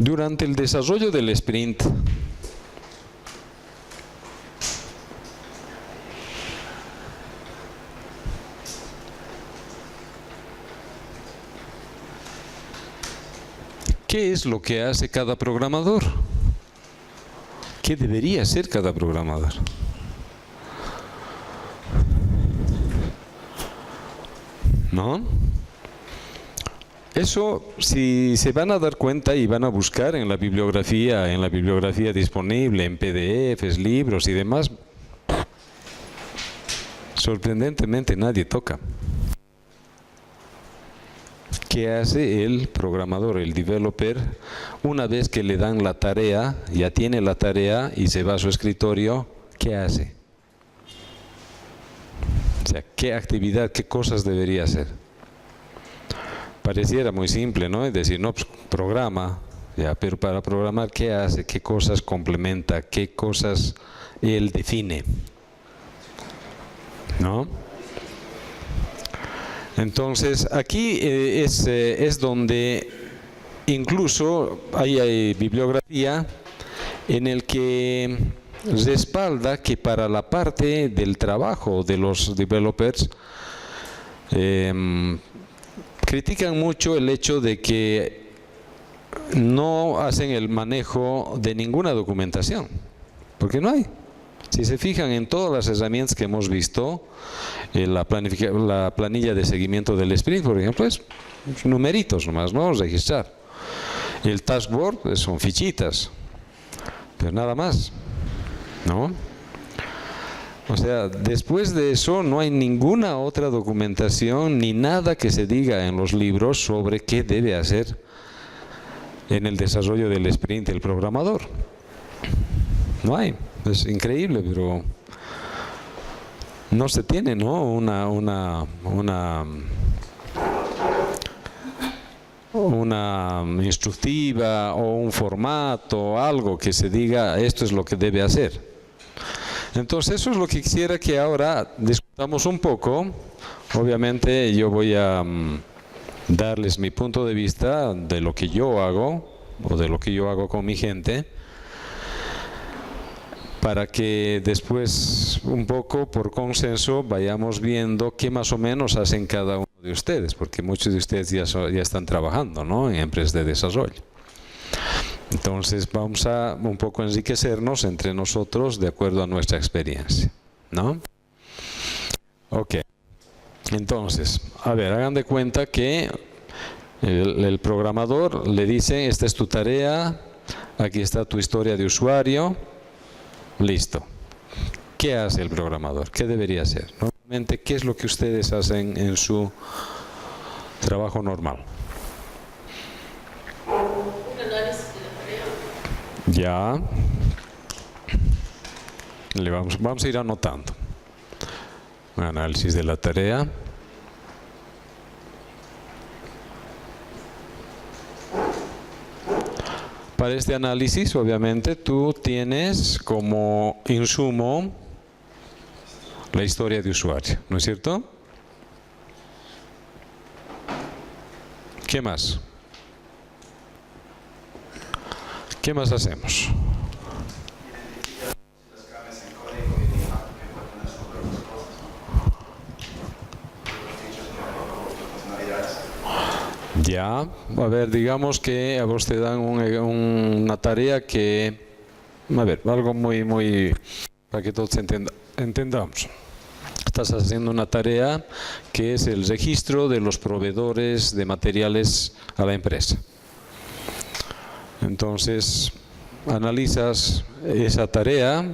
Durante el desarrollo del sprint, ¿qué es lo que hace cada programador? ¿Qué debería hacer cada programador? ¿No? Eso, si se van a dar cuenta y van a buscar en la bibliografía disponible, en PDFs, libros y demás, sorprendentemente nadie toca. ¿Qué hace el programador, el developer, una vez que le dan la tarea, ya tiene la tarea y se va a su escritorio? ¿Qué hace? O sea, ¿qué actividad, qué cosas debería hacer? Pareciera muy simple, ¿no? Es decir, no, pues, programa, ya, pero para programar, ¿qué hace? ¿Qué cosas complementa? ¿Qué cosas él define? ¿No? Entonces, aquí es donde incluso hay bibliografía en el que respalda que para la parte del trabajo de los developers, critican mucho el hecho de que no hacen el manejo de ninguna documentación, porque no hay. Si se fijan en todas las herramientas que hemos visto, la planilla de seguimiento del sprint, por ejemplo, es numeritos nomás, ¿no? Registrar. El taskboard son fichitas, pero nada más, ¿no? O sea, después de eso no hay ninguna otra documentación ni nada que se diga en los libros sobre qué debe hacer en el desarrollo del sprint el programador. No hay. Es increíble, pero no se tiene, ¿no? una instructiva o un formato, algo que se diga esto es lo que debe hacer. Entonces eso es lo que quisiera que ahora discutamos un poco. Obviamente yo voy a darles mi punto de vista de lo que yo hago o de lo que yo hago con mi gente, para que después un poco por consenso vayamos viendo qué más o menos hacen cada uno de ustedes, porque muchos de ustedes ya están trabajando, ¿no?, en empresas de desarrollo. Entonces vamos a un poco enriquecernos entre nosotros de acuerdo a nuestra experiencia, ¿no? Ok. Entonces, a ver, hagan de cuenta que el programador le dice, esta es tu tarea, aquí está tu historia de usuario, listo. ¿Qué hace el programador? ¿Qué debería hacer? Normalmente, ¿qué es lo que ustedes hacen en su trabajo normal? Ya, vamos a ir anotando. Análisis de la tarea. Para este análisis, obviamente, tú tienes como insumo la historia de usuario, ¿no es cierto? ¿Qué más? ¿Qué más hacemos? Ya, a ver, digamos que a vos te dan una tarea que, a ver, algo muy, para que todos entendamos. Estás haciendo una tarea que es el registro de los proveedores de materiales a la empresa. Entonces, analizas esa tarea,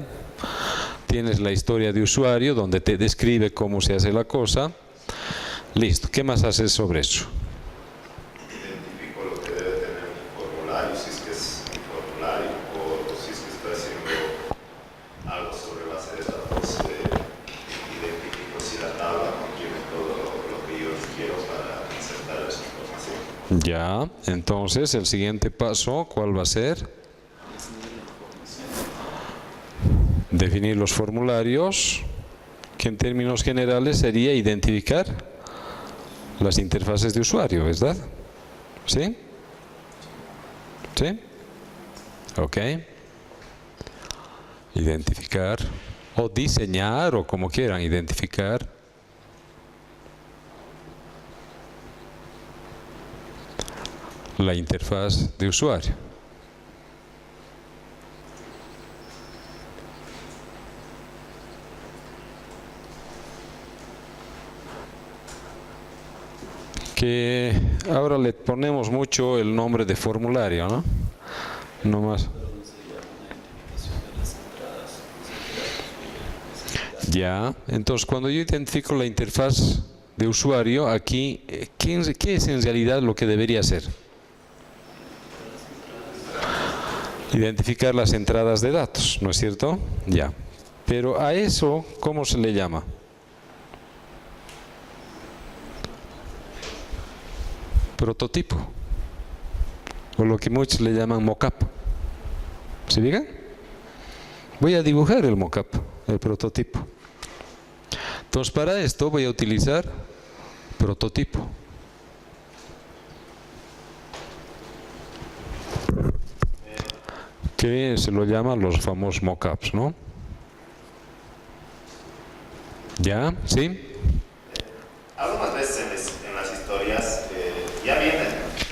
tienes la historia de usuario donde te describe cómo se hace la cosa. Listo, ¿qué más haces sobre eso? Identifico lo que debe tener un formulario, si es que es un formulario o si es que estoy haciendo algo sobre base de datos. Identifico si la tabla contiene todo lo que yo quiero para insertar esa información. Ya, entonces el siguiente paso, ¿cuál va a ser? Definir los formularios, que en términos generales sería identificar las interfaces de usuario, ¿verdad? ¿Sí? ¿Sí? ¿Ok? Identificar o diseñar o como quieran identificar la interfaz de usuario. Que ahora le ponemos mucho el nombre de formulario, ¿no? No más. Ya, entonces cuando yo identifico la interfaz de usuario, aquí, ¿qué es en realidad lo que debería hacer? Identificar las entradas de datos, ¿no es cierto? Ya. Pero a eso, ¿cómo se le llama? Prototipo. O lo que muchos le llaman mockup. ¿Se fijan? Voy a dibujar el mockup, el prototipo. Entonces, para esto voy a utilizar prototipo. Que se lo llaman los famosos mockups, ¿no? ¿Ya? ¿Sí? Algunas veces en las historias ya vienen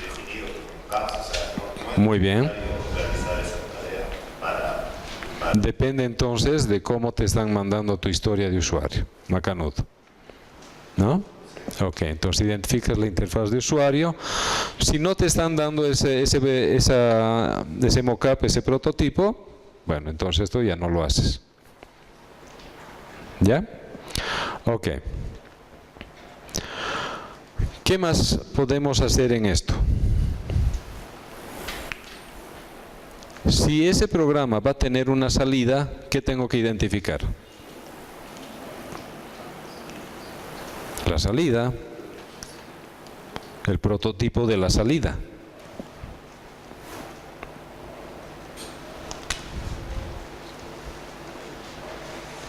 definidos los mockups, o sea, no Muy bien. realizar esa tarea para Depende entonces de cómo te están mandando tu historia de usuario. Macanudo. ¿No? Ok, entonces identificas la interfaz de usuario. Si no te están dando ese mockup, ese prototipo, bueno, entonces esto ya no lo haces. ¿Ya? Ok. ¿Qué más podemos hacer en esto? Si ese programa va a tener una salida, ¿qué tengo que identificar? La salida, el prototipo de la salida.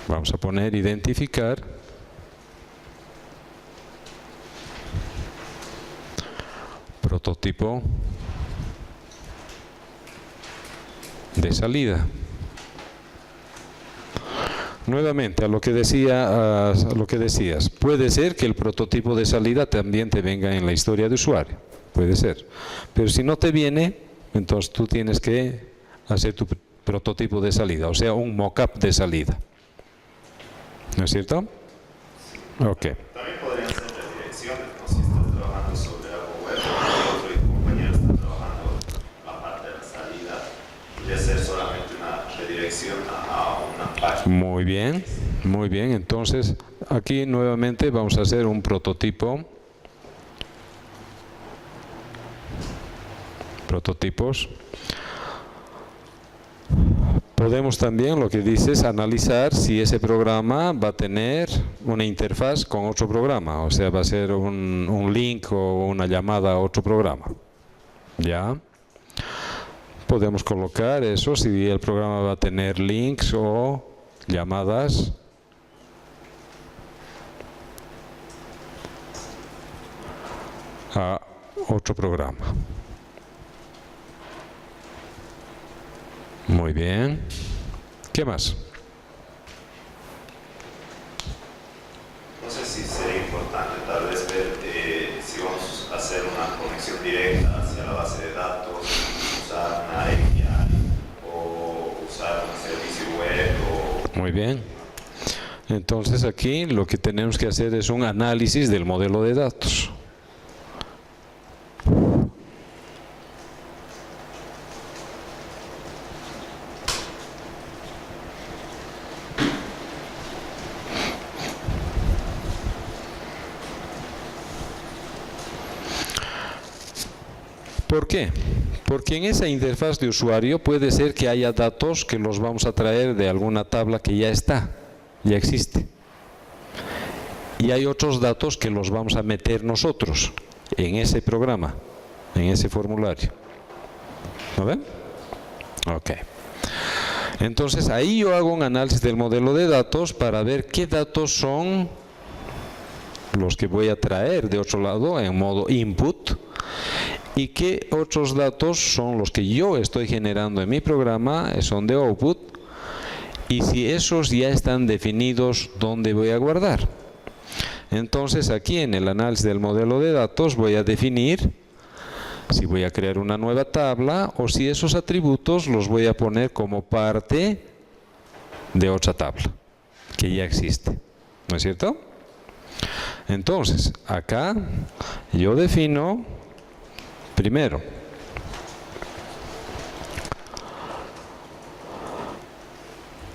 Vamos a poner identificar prototipo de salida. Nuevamente, a lo que decías, puede ser que el prototipo de salida también te venga en la historia de usuario, puede ser. Pero si no te viene, entonces tú tienes que hacer tu prototipo de salida, o sea, un mockup de salida. ¿No es cierto? Ok. también podrían ser redirecciones, ¿no? Si estás trabajando sobre algo web y otro compañero está trabajando la parte de la salida, podría ser solamente una redirección a una página. Muy bien, muy bien. Entonces, aquí nuevamente vamos a hacer un prototipo. Prototipos. Podemos también, lo que dices, analizar si ese programa va a tener una interfaz con otro programa, o sea, va a ser un link o una llamada a otro programa. ¿Ya? Podemos colocar eso, si el programa va a tener links o llamadas a otro programa. Muy bien. ¿Qué más? No sé si sería importante tal vez ver si vamos a hacer una conexión directa hacia la base de datos, usar una API o usar un servicio web o... Muy bien. Entonces aquí lo que tenemos que hacer es un análisis del modelo de datos. ¿Por qué? Porque en esa interfaz de usuario puede ser que haya datos que los vamos a traer de alguna tabla que ya está, ya existe. Y hay otros datos que los vamos a meter nosotros en ese programa, en ese formulario. ¿Lo ven? Ok. Entonces ahí yo hago un análisis del modelo de datos para ver qué datos son los que voy a traer de otro lado en modo input y qué otros datos son los que yo estoy generando en mi programa, son de output, y si esos ya están definidos, ¿dónde voy a guardar? Entonces aquí en el análisis del modelo de datos voy a definir si voy a crear una nueva tabla o si esos atributos los voy a poner como parte de otra tabla que ya existe, ¿no es cierto? Entonces acá yo defino primero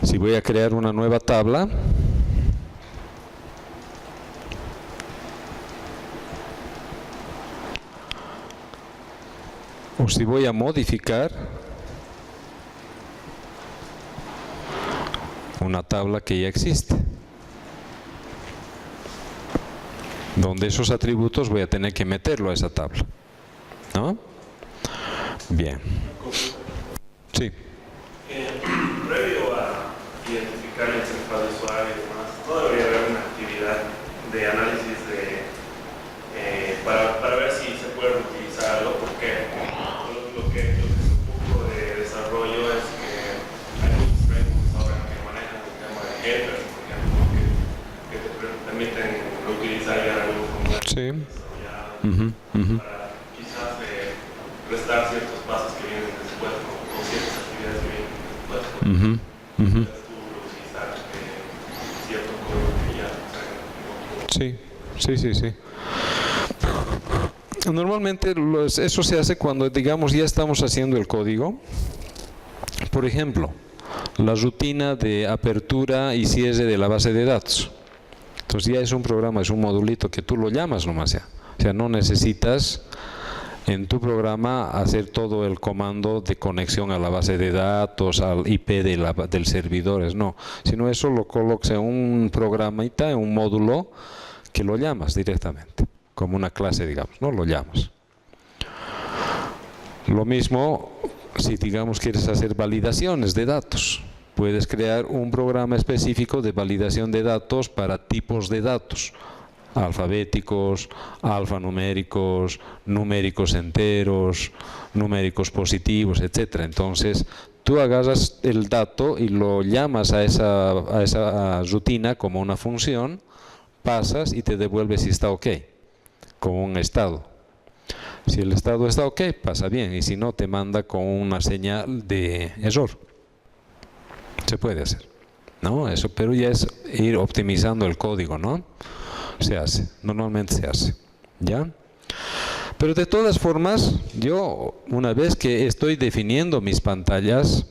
si voy a crear una nueva tabla, o si voy a modificar una tabla que ya existe, donde esos atributos voy a tener que meterlo a esa tabla, ¿no? Bien. Sí. Previo a identificar la interfaz de usuario y demás, no debería haber una actividad de análisis para ver si se puede reutilizar algo, porque lo que es un poco de desarrollo es que hay muchos frameworks ahora que manejan el tema de headers, por ejemplo, que te permiten reutilizar ya algo como desarrollado para quizás restar ciertos pasos que vienen después o ciertas actividades que vienen después. Puedes tú reutilizar cierto código que ya Sí. Normalmente eso se hace cuando, digamos, ya estamos haciendo el código. Por ejemplo, la rutina de apertura y cierre de la base de datos. Entonces ya es un programa, es un modulito que tú lo llamas nomás ya. O sea, no necesitas en tu programa hacer todo el comando de conexión a la base de datos, al IP del servidor, no. Sino eso lo colocas en un programita, en un módulo, que lo llamas directamente, como una clase, digamos, ¿no? Lo llamas. Lo mismo si, digamos, quieres hacer validaciones de datos. Puedes crear un programa específico de validación de datos para tipos de datos, alfabéticos, alfanuméricos, numéricos enteros, numéricos positivos, etc. Entonces, tú agarras el dato y lo llamas a esa rutina como una función, pasas y te devuelve si está ok, como un estado. Si el estado está ok, pasa bien, y si no, te manda con una señal de error. Se puede hacer, ¿no? Eso, pero ya es ir optimizando el código, ¿no? Se hace, normalmente se hace, ¿ya? Pero de todas formas, yo una vez que estoy definiendo mis pantallas,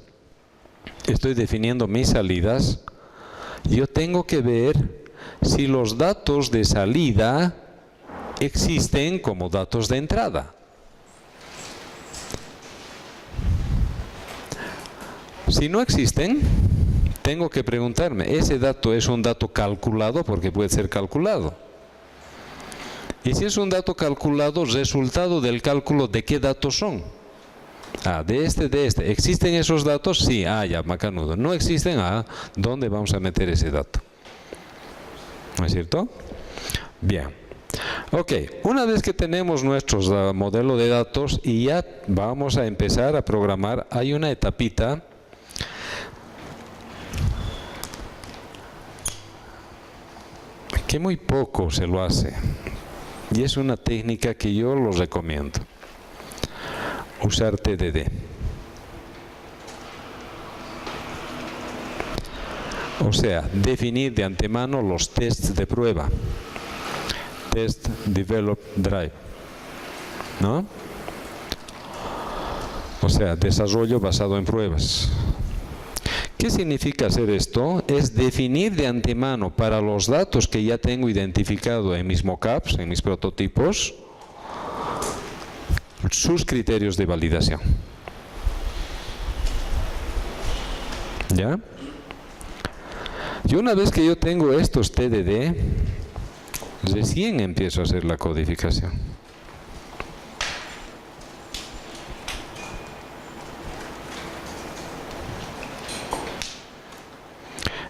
estoy definiendo mis salidas, yo tengo que ver si los datos de salida existen como datos de entrada. Si no existen, tengo que preguntarme, ¿ese dato es un dato calculado? Porque puede ser calculado. Y si es un dato calculado, resultado del cálculo, ¿de qué datos son? De este. ¿Existen esos datos? Sí, ya, macanudo. ¿No existen? ¿Dónde vamos a meter ese dato? ¿No es cierto? Bien. Ok, una vez que tenemos nuestro modelo de datos y ya vamos a empezar a programar, hay una etapita que muy poco se lo hace. Y es una técnica que yo los recomiendo. Usar TDD. O sea, definir de antemano los tests de prueba. Test Develop Drive. ¿No? O sea, desarrollo basado en pruebas. ¿Qué significa hacer esto? Es definir de antemano para los datos que ya tengo identificado en mis mockups, en mis prototipos, sus criterios de validación. ¿Ya? Y una vez que yo tengo estos TDD, recién empiezo a hacer la codificación.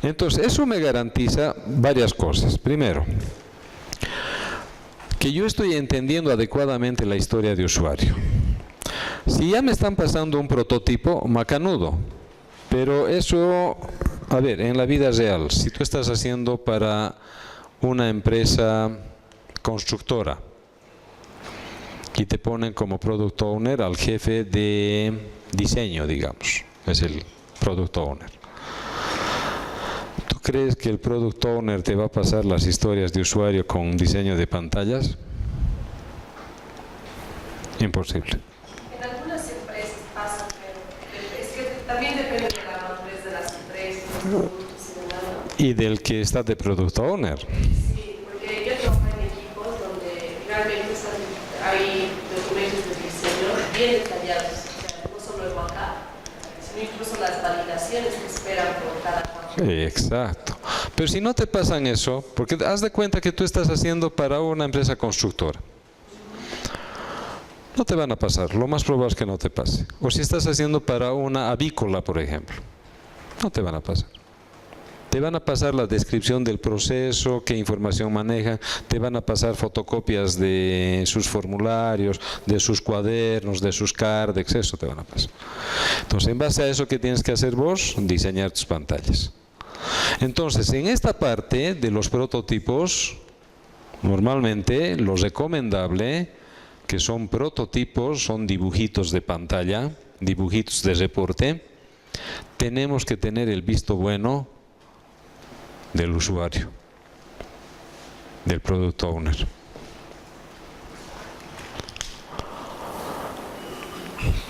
Entonces, eso me garantiza varias cosas. Primero, que yo estoy entendiendo adecuadamente la historia de usuario. Si ya me están pasando un prototipo, macanudo. Pero eso, a ver, en la vida real, si tú estás haciendo para una empresa constructora y te ponen como product owner al jefe de diseño, digamos, es el product owner. ¿Tú crees que el product owner te va a pasar las historias de usuario con diseño de pantallas? Imposible. En algunas empresas pasa, pero es que también depende de la madurez de las empresas, los productos y demás, ¿no? Y del que está de product owner. Sí, porque yo trabajo en equipos donde realmente hay documentos de diseño bien detallados, o sea, no solo el mockup, sino incluso las validaciones que esperan por cada parte. Exacto. Pero si no te pasan eso, porque haz de cuenta que tú estás haciendo para una empresa constructora. No te van a pasar, lo más probable es que no te pase. O si estás haciendo para una avícola, por ejemplo, no te van a pasar. Te van a pasar la descripción del proceso, qué información manejan, te van a pasar fotocopias de sus formularios, de sus cuadernos, de sus cardex, eso te van a pasar. Entonces, en base a eso, ¿qué tienes que hacer vos? Diseñar tus pantallas. Entonces, en esta parte de los prototipos, normalmente lo recomendable, que son prototipos, son dibujitos de pantalla, dibujitos de reporte, tenemos que tener el visto bueno del usuario, del product owner.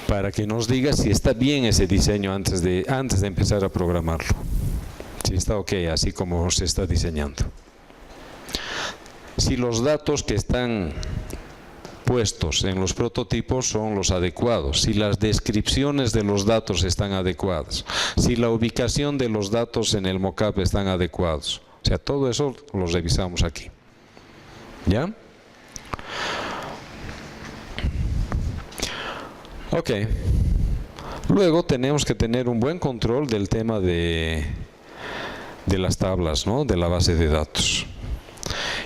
Para que nos diga si está bien ese diseño antes de empezar a programarlo. Si está ok, así como se está diseñando. Si los datos que están puestos en los prototipos son los adecuados, si las descripciones de los datos están adecuadas, si la ubicación de los datos en el mockup están adecuados. O sea, todo eso lo revisamos aquí. ¿Ya? Ok. Luego tenemos que tener un buen control del tema de las tablas, ¿no? De la base de datos.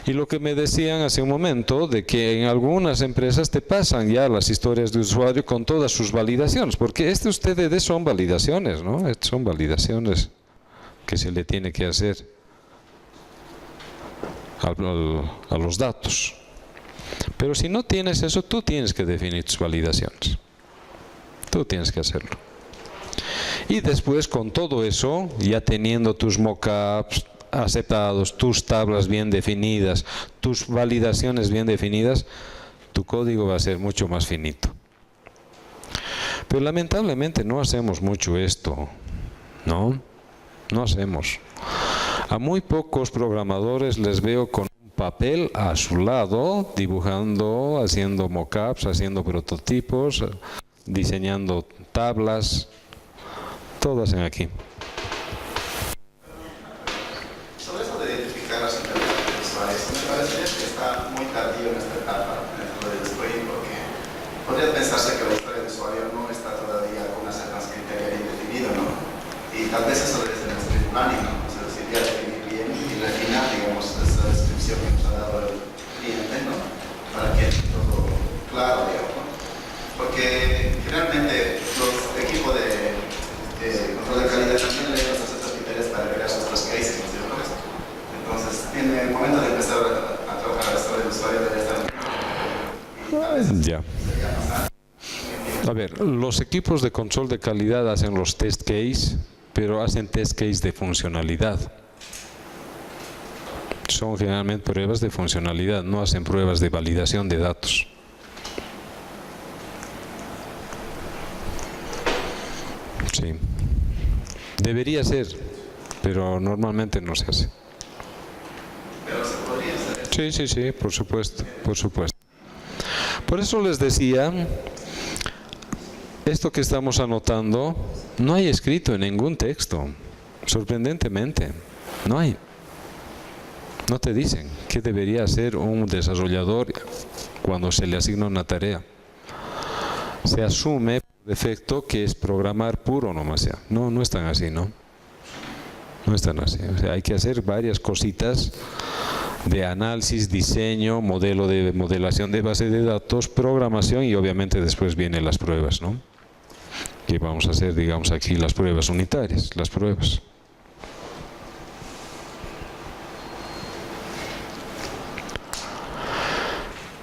Y lo que me decían hace un momento, de que en algunas empresas te pasan ya las historias de usuario con todas sus validaciones, porque ustedes son validaciones, ¿no? Son validaciones que se le tiene que hacer a los datos. Pero si no tienes eso, tú tienes que definir tus validaciones. Tú tienes que hacerlo. Y después, con todo eso, ya teniendo tus mockups aceptados, tus tablas bien definidas, tus validaciones bien definidas, tu código va a ser mucho más finito. Pero lamentablemente no hacemos mucho esto, ¿no? No hacemos. A muy pocos programadores les veo con un papel a su lado, dibujando, haciendo mockups, haciendo prototipos, diseñando tablas, todo hacen aquí. Podría pensarse que la historia del usuario no está todavía con una secuencia criteria bien definido, ¿no? Y tal vez eso es en el stream planning, ¿no? O sea, sería definir bien y refinar, digamos, esa descripción que nos ha dado el cliente, ¿no? Para que esté todo claro, digamos, ¿no? Porque generalmente los equipos de control de calidad también le dan estos criterios para crear sus cases, ¿no es cierto? Entonces, en el momento de empezar a trabajar la historia del usuario debe estar... Ya. A ver, los equipos de control de calidad hacen los test case, pero hacen test case de funcionalidad. Son generalmente pruebas de funcionalidad, no hacen pruebas de validación de datos. Sí. Debería ser, pero normalmente no se hace. Pero se podría hacer. Sí, por supuesto, por supuesto. Por eso les decía, esto que estamos anotando no hay escrito en ningún texto, sorprendentemente, no hay. No te dicen qué debería hacer un desarrollador cuando se le asigna una tarea. Se asume por defecto que es programar puro nomás ya. No es tan así, ¿no? No es tan así. O sea, hay que hacer varias cositas de análisis, diseño, modelo de modelación de base de datos, programación y obviamente después vienen las pruebas, ¿no? Que vamos a hacer, digamos, aquí las pruebas unitarias, las pruebas.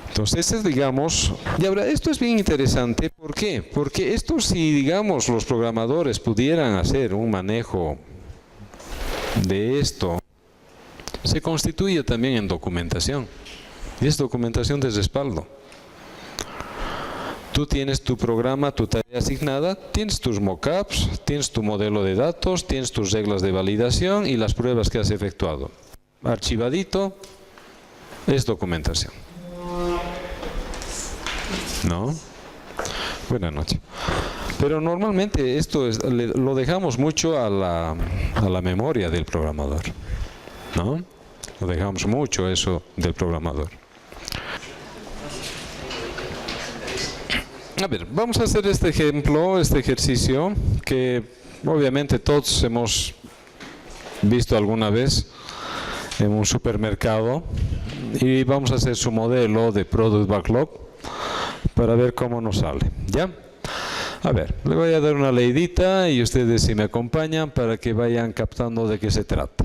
Entonces, digamos, y ahora esto es bien interesante, ¿por qué? Porque esto, si digamos los programadores pudieran hacer un manejo de esto, se constituye también en documentación, y es documentación de respaldo. Tú tienes tu programa, tu tarea asignada, tienes tus mockups, tienes tu modelo de datos, tienes tus reglas de validación y las pruebas que has efectuado. Archivadito, es documentación. ¿No? Buenas noches. Pero normalmente esto lo dejamos mucho a la memoria del programador, ¿no? Lo dejamos mucho eso del programador. A ver, vamos a hacer este ejemplo, este ejercicio, que obviamente todos hemos visto alguna vez en un supermercado, y vamos a hacer su modelo de Product Backlog para ver cómo nos sale, ¿ya? A ver, le voy a dar una leidita y ustedes si me acompañan para que vayan captando de qué se trata.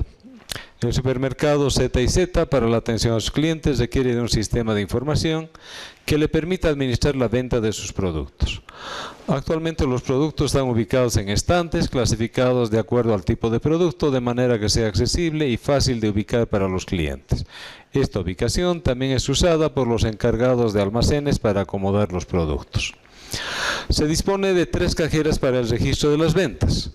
El supermercado Z&Z para la atención a sus clientes requiere de un sistema de información que le permita administrar la venta de sus productos. Actualmente los productos están ubicados en estantes clasificados de acuerdo al tipo de producto, de manera que sea accesible y fácil de ubicar para los clientes. Esta ubicación también es usada por los encargados de almacenes para acomodar los productos. Se dispone de 3 cajeras para el registro de las ventas.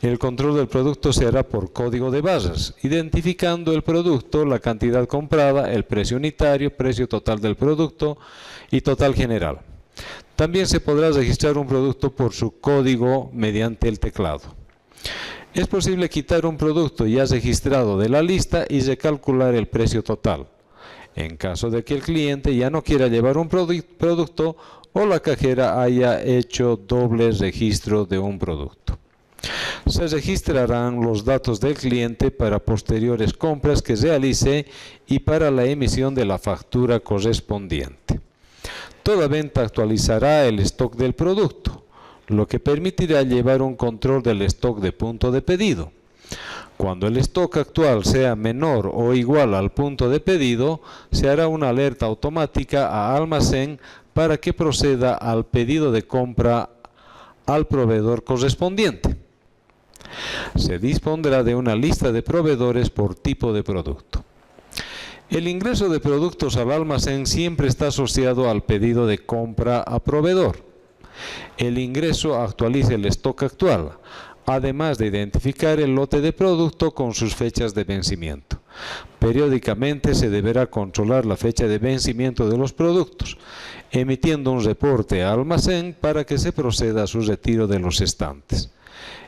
El control del producto se hará por código de barras, identificando el producto, la cantidad comprada, el precio unitario, precio total del producto y total general. También se podrá registrar un producto por su código mediante el teclado. Es posible quitar un producto ya registrado de la lista y recalcular el precio total, en caso de que el cliente ya no quiera llevar un producto o la cajera haya hecho doble registro de un producto. Se registrarán los datos del cliente para posteriores compras que realice y para la emisión de la factura correspondiente. Toda venta actualizará el stock del producto, lo que permitirá llevar un control del stock de punto de pedido. Cuando el stock actual sea menor o igual al punto de pedido, se hará una alerta automática a almacén para que proceda al pedido de compra al proveedor correspondiente. Se dispondrá de una lista de proveedores por tipo de producto. El ingreso de productos al almacén siempre está asociado al pedido de compra a proveedor. El ingreso actualiza el stock actual, además de identificar el lote de producto con sus fechas de vencimiento. Periódicamente se deberá controlar la fecha de vencimiento de los productos, emitiendo un reporte a almacén para que se proceda a su retiro de los estantes.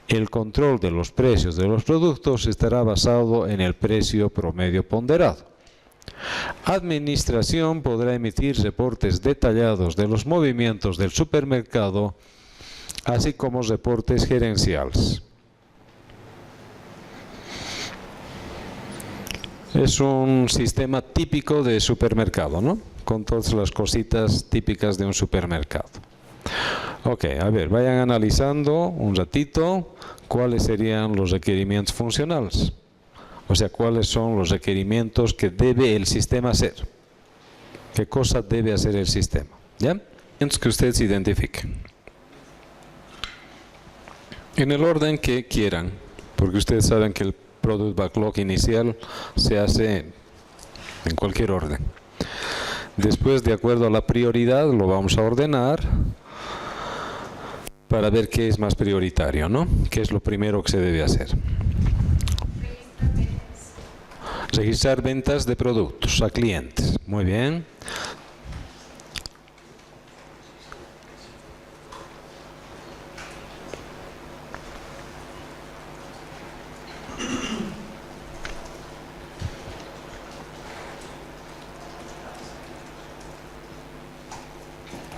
El control de los precios de los productos estará basado en el precio promedio ponderado. Administración podrá emitir reportes detallados de los movimientos del supermercado, así como reportes gerenciales. Es un sistema típico de supermercado, ¿no? Con todas las cositas típicas de un supermercado. Ok, a ver, vayan analizando un ratito cuáles serían los requerimientos funcionales. O sea, cuáles son los requerimientos que debe el sistema hacer. ¿Qué cosa debe hacer el sistema? ¿Ya? Entonces que ustedes identifiquen. En el orden que quieran, porque ustedes saben que el Product Backlog inicial se hace en cualquier orden. Después, de acuerdo a la prioridad, lo vamos a ordenar para ver qué es más prioritario, ¿no? ¿Qué es lo primero que se debe hacer? Registrar ventas de productos a clientes. Muy bien.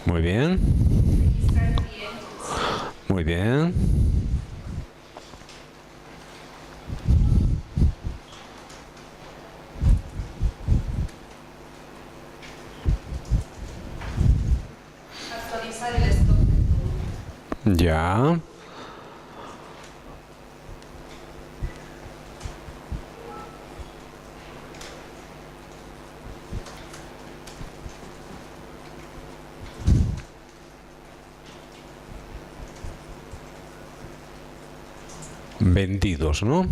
Muy bien. Muy bien. Ya. Vendidos, ¿no?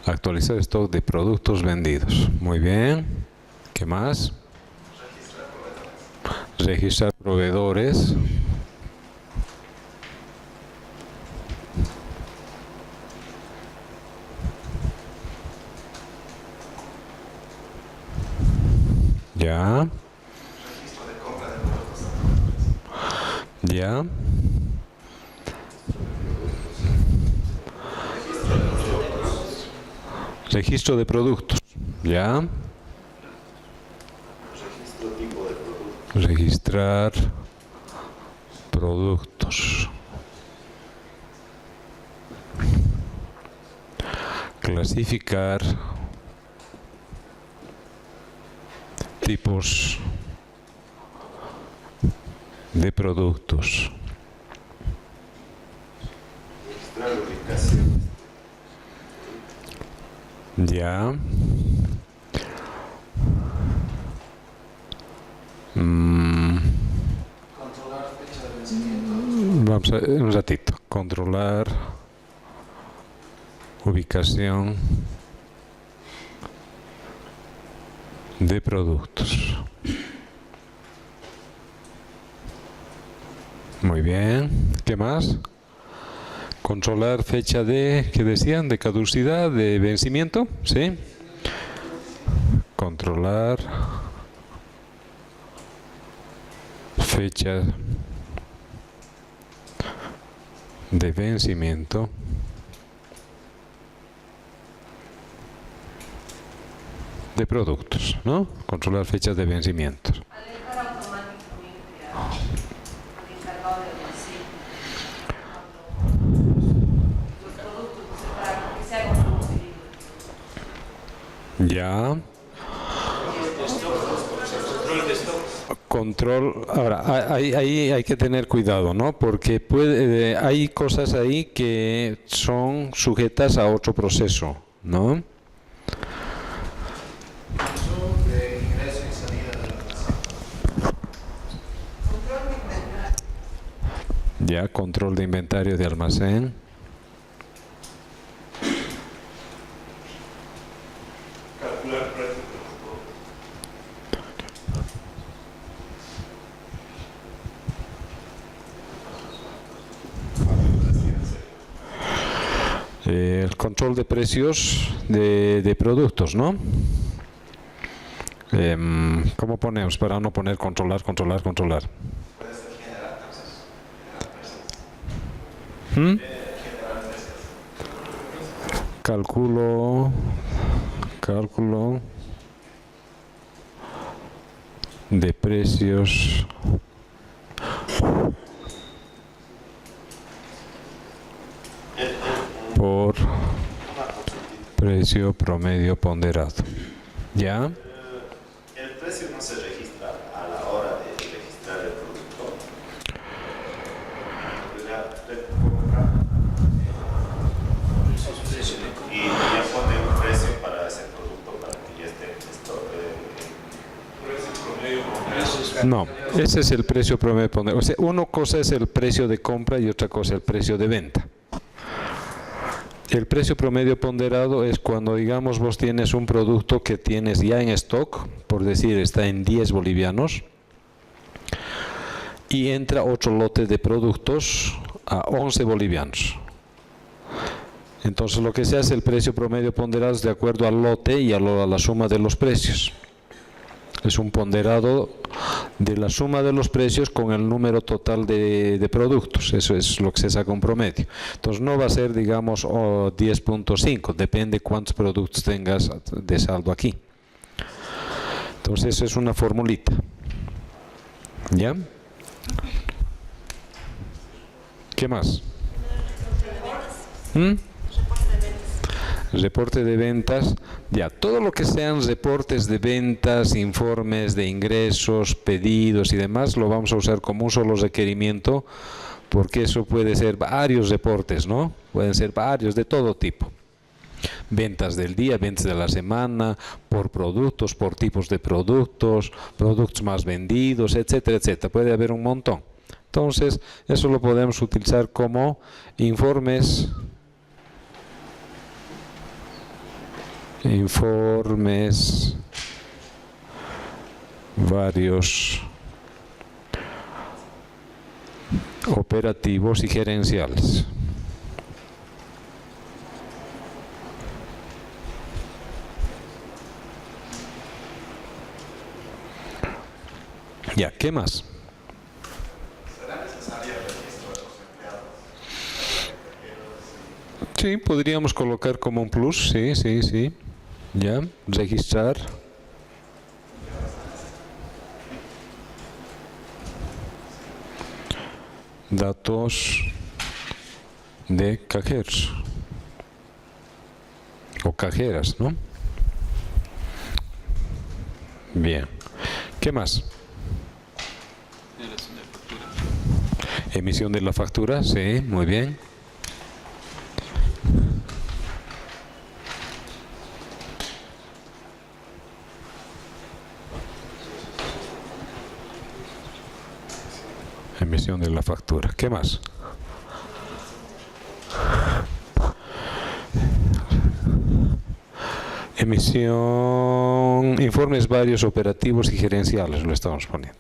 Actualizar stock de productos vendidos. Muy bien. ¿Qué más? Registrar proveedores. Ya. Ya. Registro de productos. Ya. Registrar productos. Clasificar tipos de productos. Registrar la ubicación. Ya. Controlar fecha de vencimiento. Vamos a un ratito. Controlar ubicación de productos. Muy bien. ¿Qué más? Controlar fecha de, ¿qué decían? De caducidad, de vencimiento, ¿sí? Controlar fecha de vencimiento de productos, ¿no? Controlar fechas de vencimiento. Alejar automáticamente al encargado de almacén. Los productos, no sé, para que se haga un pedido. Ya. Control de stocks. Control, ahora, ahí hay que tener cuidado, ¿no? Porque hay cosas ahí que son sujetas a otro proceso, ¿no? Control de ingreso y salida de la almacén. Ya, control de inventario de almacén. Calcular precios de El control de precios de productos, ¿no? ¿Cómo ponemos para no poner controlar? Puede ser generar precios. Cálculo de precios por precio promedio ponderado. ¿Ya? El precio no se registra a la hora de registrar el producto. Y ya pone un precio para ese producto para que ya esté en stock. precio promedio. No, ese es el precio promedio ponderado. O sea, una cosa es el precio de compra y otra cosa el precio de venta. El precio promedio ponderado es cuando, digamos, vos tienes un producto que tienes ya en stock, por decir, está en 10 bolivianos, y entra otro lote de productos a 11 bolivianos. Entonces, lo que se hace, el precio promedio ponderado es de acuerdo al lote y a la suma de los precios. Es un ponderado de la suma de los precios con el número total de productos. Eso es lo que se saca un promedio. Entonces no va a ser, digamos, 10.5, depende cuántos productos tengas de saldo aquí. Entonces eso es una formulita. ¿Ya? ¿Qué más? reporte de ventas, ya, todo lo que sean reportes de ventas, informes de ingresos, pedidos y demás, lo vamos a usar como un solo requerimiento, porque eso puede ser varios reportes, ¿no? Pueden ser varios de todo tipo. Ventas del día, ventas de la semana, por productos, por tipos de productos, productos más vendidos, etcétera, etcétera. Puede haber un montón. Entonces, eso lo podemos utilizar como informes varios operativos y gerenciales. Ya, ¿qué más? ¿Será necesario el registro de los empleados? Sí, podríamos colocar como un plus, sí, sí, sí. Ya, registrar. Datos de cajeros o cajeras, ¿no? Bien. ¿Qué más? Emisión de la factura, sí, muy bien. Emisión de la factura. ¿Qué más? Emisión, informes varios operativos y gerenciales, lo estamos poniendo.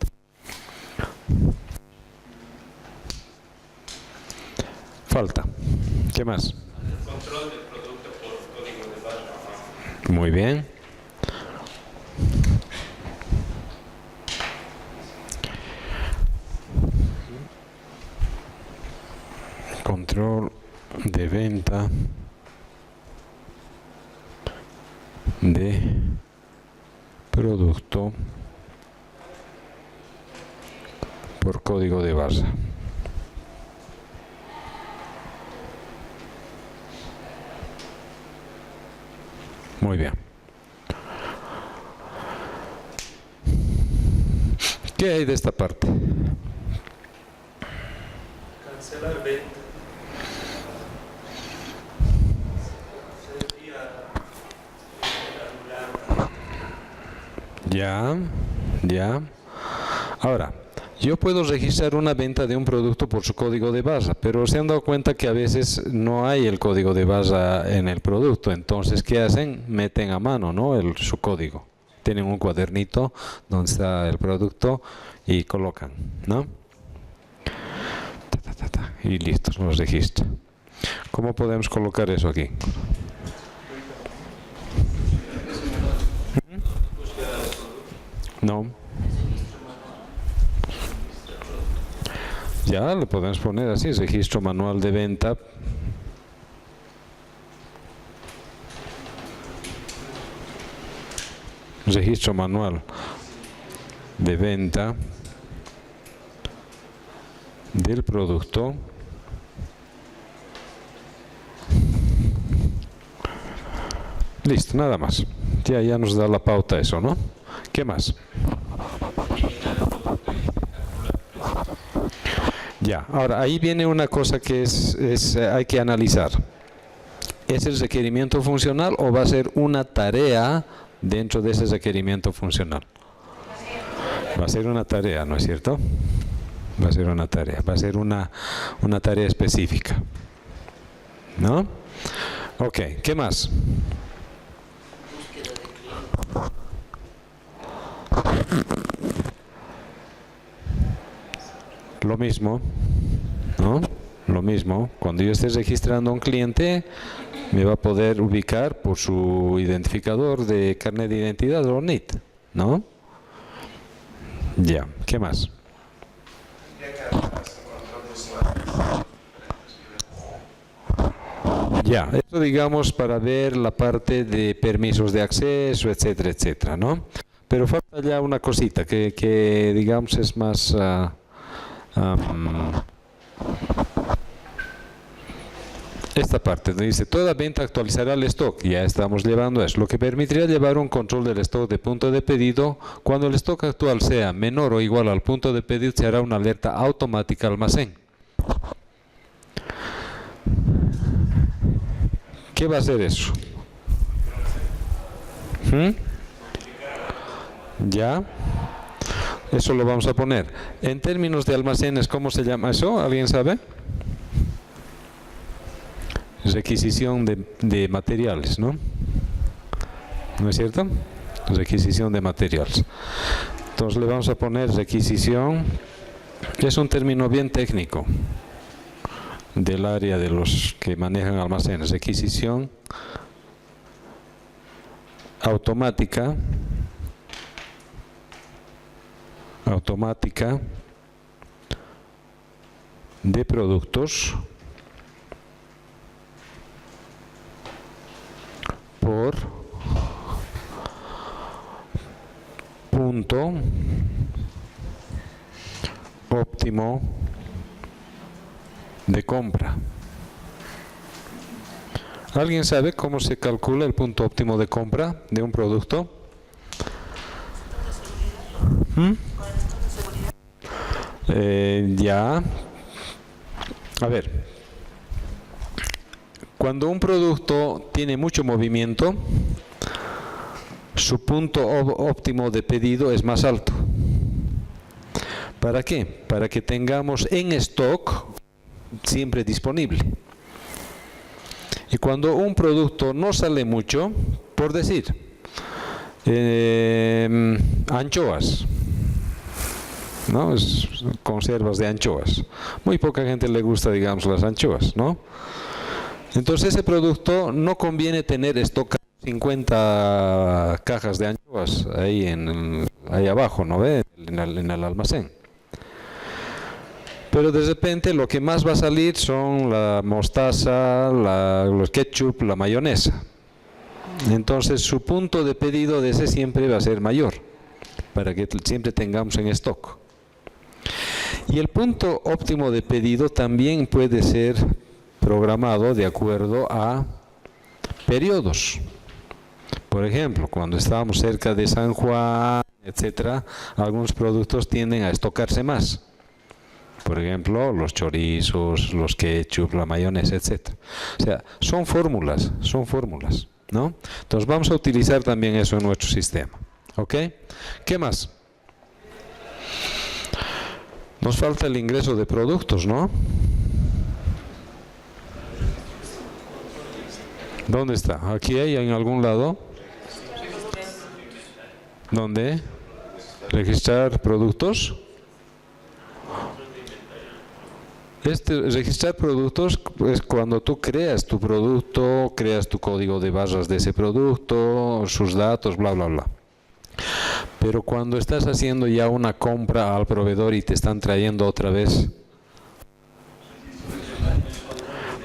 Falta. ¿Qué más? Control del producto por código de barra. Muy bien. Control de venta de producto por código de barra. Muy bien. ¿Qué hay de esta parte? Cancelar venta. Ya. Ahora, yo puedo registrar una venta de un producto por su código de barra, pero se han dado cuenta que a veces no hay el código de barra en el producto. Entonces, ¿qué hacen? Meten a mano, ¿no? Su código. Tienen un cuadernito donde está el producto y colocan, ¿no? Y listo, los registra. ¿Cómo podemos colocar eso aquí? No. Ya le podemos poner así, registro manual de venta. Registro manual de venta del producto. Listo, nada más. Ya nos da la pauta eso, ¿no? ¿Qué más? Ya, ahora ahí viene una cosa que hay que analizar. ¿Es el requerimiento funcional o va a ser una tarea dentro de ese requerimiento funcional? Va a ser una tarea, ¿no es cierto? Va a ser una tarea, va a ser una tarea específica. ¿No? Ok, ¿qué más? Lo mismo, ¿no? Lo mismo, cuando yo esté registrando a un cliente, me va a poder ubicar por su identificador de carnet de identidad o NIT, ¿no? Ya, ¿qué más? Ya, eso digamos para ver la parte de permisos de acceso, etcétera, etcétera, ¿no? Pero falta ya una cosita que digamos es más... esta parte dice, toda venta actualizará el stock, ya estamos llevando eso, lo que permitiría llevar un control del stock de punto de pedido. Cuando el stock actual sea menor o igual al punto de pedido, se hará una alerta automática al almacén. ¿Qué va a hacer eso? ¿Ya? Eso lo vamos a poner. En términos de almacenes, ¿cómo se llama eso? ¿Alguien sabe? Requisición de materiales, ¿no? ¿No es cierto? Requisición de materiales. Entonces le vamos a poner requisición. Es un término bien técnico del área de los que manejan almacenes. Requisición automática de productos por punto óptimo de compra. ¿Alguien sabe cómo se calcula el punto óptimo de compra de un producto? Ya. A ver. Cuando un producto tiene mucho movimiento, su punto óptimo de pedido es más alto. ¿Para qué? Para que tengamos en stock siempre disponible. Y cuando un producto no sale mucho, por decir, anchoas, ¿no? Conservas de anchoas. Muy poca gente le gusta, digamos, las anchoas, ¿no? Entonces ese producto no conviene tener stock 50 cajas de anchoas ahí abajo, ¿no ve? En el almacén. Pero de repente lo que más va a salir son la mostaza, los ketchup, la mayonesa. Entonces su punto de pedido de ese siempre va a ser mayor, para que siempre tengamos en stock. Y el punto óptimo de pedido también puede ser programado de acuerdo a periodos. Por ejemplo, cuando estábamos cerca de San Juan, etcétera, algunos productos tienden a estocarse más. Por ejemplo, los chorizos, los ketchup, la mayonesa, etcétera. O sea, son fórmulas, ¿no? Entonces vamos a utilizar también eso en nuestro sistema. ¿Ok? ¿Qué más? Nos falta el ingreso de productos, ¿no? ¿Dónde está? ¿Aquí hay en algún lado? ¿Dónde? ¿Registrar productos? Registrar productos es cuando tú creas tu producto, creas tu código de barras de ese producto, sus datos, bla, bla, bla. Pero cuando estás haciendo ya una compra al proveedor y te están trayendo otra vez,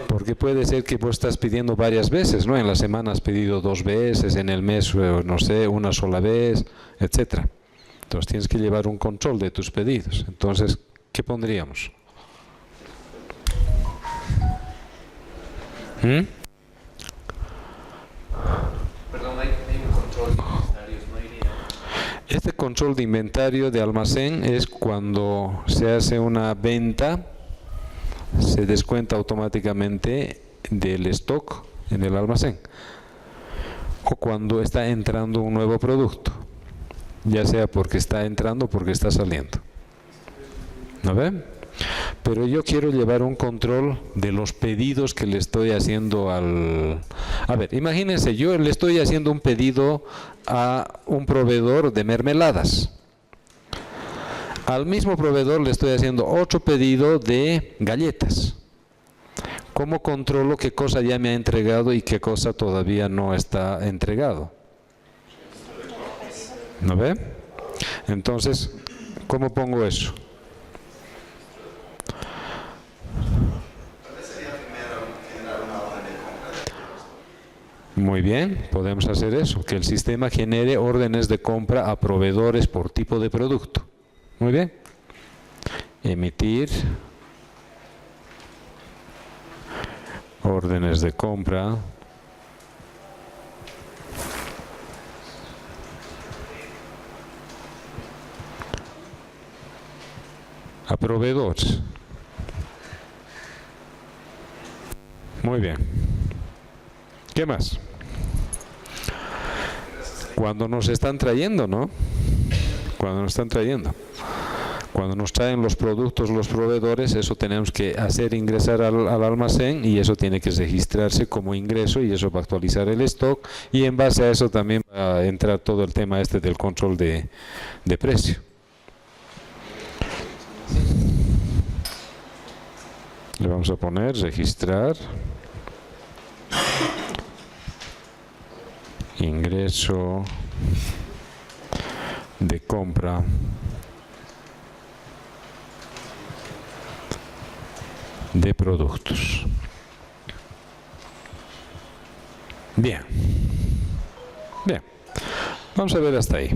porque puede ser que vos estás pidiendo varias veces, ¿no? En la semana has pedido 2 veces, en el mes, no sé, una sola vez, etcétera. Entonces tienes que llevar un control de tus pedidos. Entonces, ¿qué pondríamos? Perdón, hay un control de inventarios, ¿no iría? Este control de inventario de almacén es cuando se hace una venta, se descuenta automáticamente del stock en el almacén, o cuando está entrando un nuevo producto, ya sea porque está entrando o porque está saliendo. ¿No ven? Pero yo quiero llevar un control de los pedidos que le estoy haciendo al... A ver, imagínense, yo le estoy haciendo un pedido a un proveedor de mermeladas. Al mismo proveedor le estoy haciendo otro pedido de galletas. ¿Cómo controlo qué cosa ya me ha entregado y qué cosa todavía no está entregado? ¿No ve? Entonces, ¿cómo pongo eso? Muy bien, podemos hacer eso, que el sistema genere órdenes de compra a proveedores por tipo de producto. Muy bien. Emitir órdenes de compra, a proveedores. Muy bien. ¿Qué más? Cuando nos están trayendo, ¿no? Cuando nos están trayendo. Cuando nos traen los productos, los proveedores, eso tenemos que hacer ingresar al almacén y eso tiene que registrarse como ingreso y eso va a actualizar el stock y en base a eso también va a entrar todo el tema este del control de precio. Le vamos a poner registrar ingreso de compra de productos. Bien. Bien. Vamos a ver hasta ahí.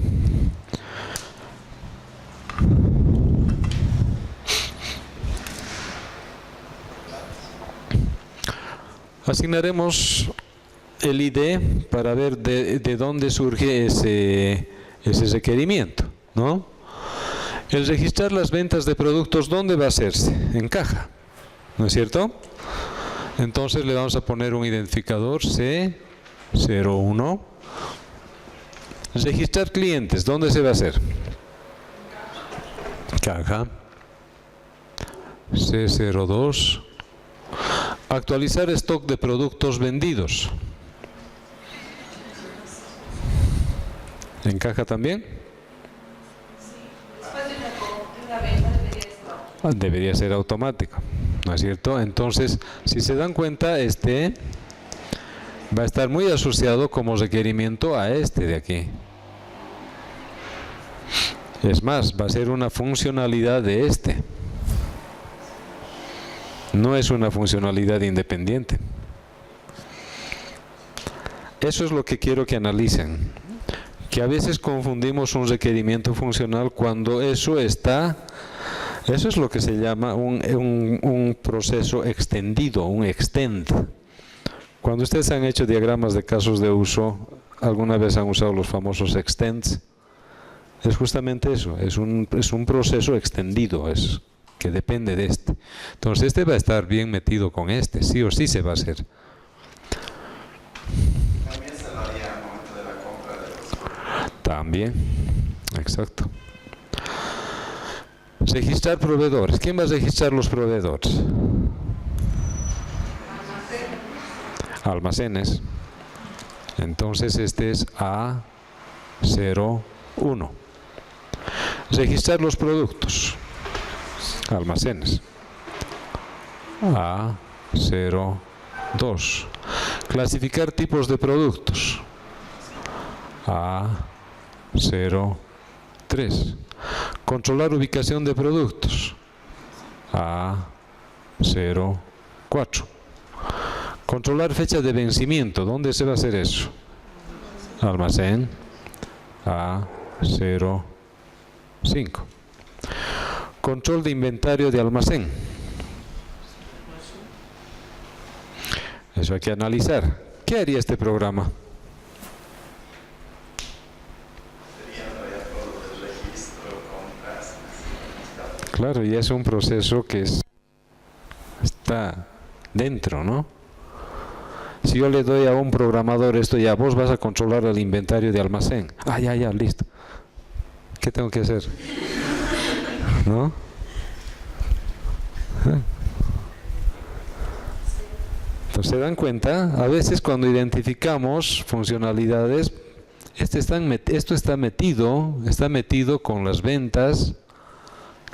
Asignaremos el ID para ver de dónde surge ese requerimiento, ¿no? El registrar las ventas de productos, ¿dónde va a hacerse? En caja, ¿no es cierto? Entonces le vamos a poner un identificador C01. Registrar clientes, ¿dónde se va a hacer? Caja. C02. Actualizar stock de productos vendidos. ¿En caja también? Después de una venta debería ser automático, ¿no es cierto? Entonces, si se dan cuenta, va a estar muy asociado como requerimiento a este de aquí. Es más, va a ser una funcionalidad de este. No es una funcionalidad independiente. Eso es lo que quiero que analicen. Que a veces confundimos un requerimiento funcional cuando eso es lo que se llama un proceso extendido, un extend. Cuando ustedes han hecho diagramas de casos de uso, ¿alguna vez han usado los famosos extends? Es justamente eso, es un proceso extendido, es que depende de este. Entonces este va a estar bien metido con este, sí o sí se va a hacer. También se lo haría al momento de la compra de los productos. También, exacto. Registrar proveedores. ¿Quién va a registrar los proveedores? Almacenes. Entonces este es A01. Registrar los productos. Almacenes. A02. Clasificar tipos de productos. A03. Controlar ubicación de productos. A04. Controlar fecha de vencimiento. ¿Dónde se va a hacer eso? Almacén. A05. Control de inventario de almacén. Eso hay que analizar. ¿Qué haría este programa? Claro, y es un proceso que está dentro, ¿no? Si yo le doy a un programador esto, ya vos vas a controlar el inventario de almacén. Ya, listo. ¿Qué tengo que hacer? ¿No? Entonces, ¿se dan cuenta? A veces cuando identificamos funcionalidades, esto está metido con las ventas,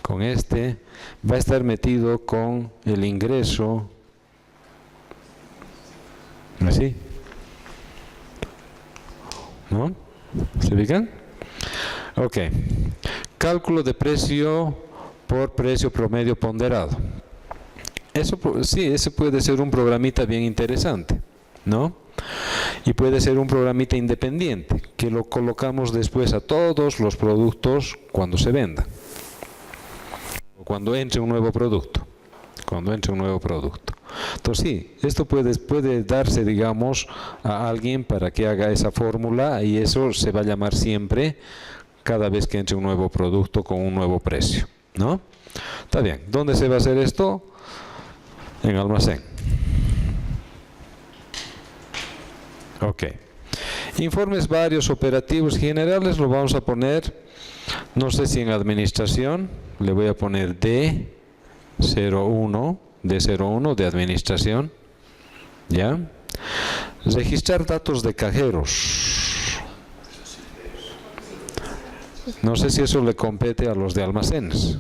con va a estar metido con el ingreso, ¿así? ¿No? ¿Se ubican? Ok. Cálculo de precio por precio promedio ponderado. Eso sí, ese puede ser un programita bien interesante, ¿no? Y puede ser un programita independiente, que lo colocamos después a todos los productos cuando se vendan. O cuando entre un nuevo producto. Entonces sí, esto puede darse, digamos, a alguien para que haga esa fórmula y eso se va a llamar siempre cada vez que entre un nuevo producto con un nuevo precio, ¿no? Está bien. ¿Dónde se va a hacer esto? En almacén. Ok. Informes varios operativos generales lo vamos a poner, no sé si en administración, le voy a poner D01 de administración, ¿ya? Registrar datos de cajeros. No sé si eso le compete a los de almacenes,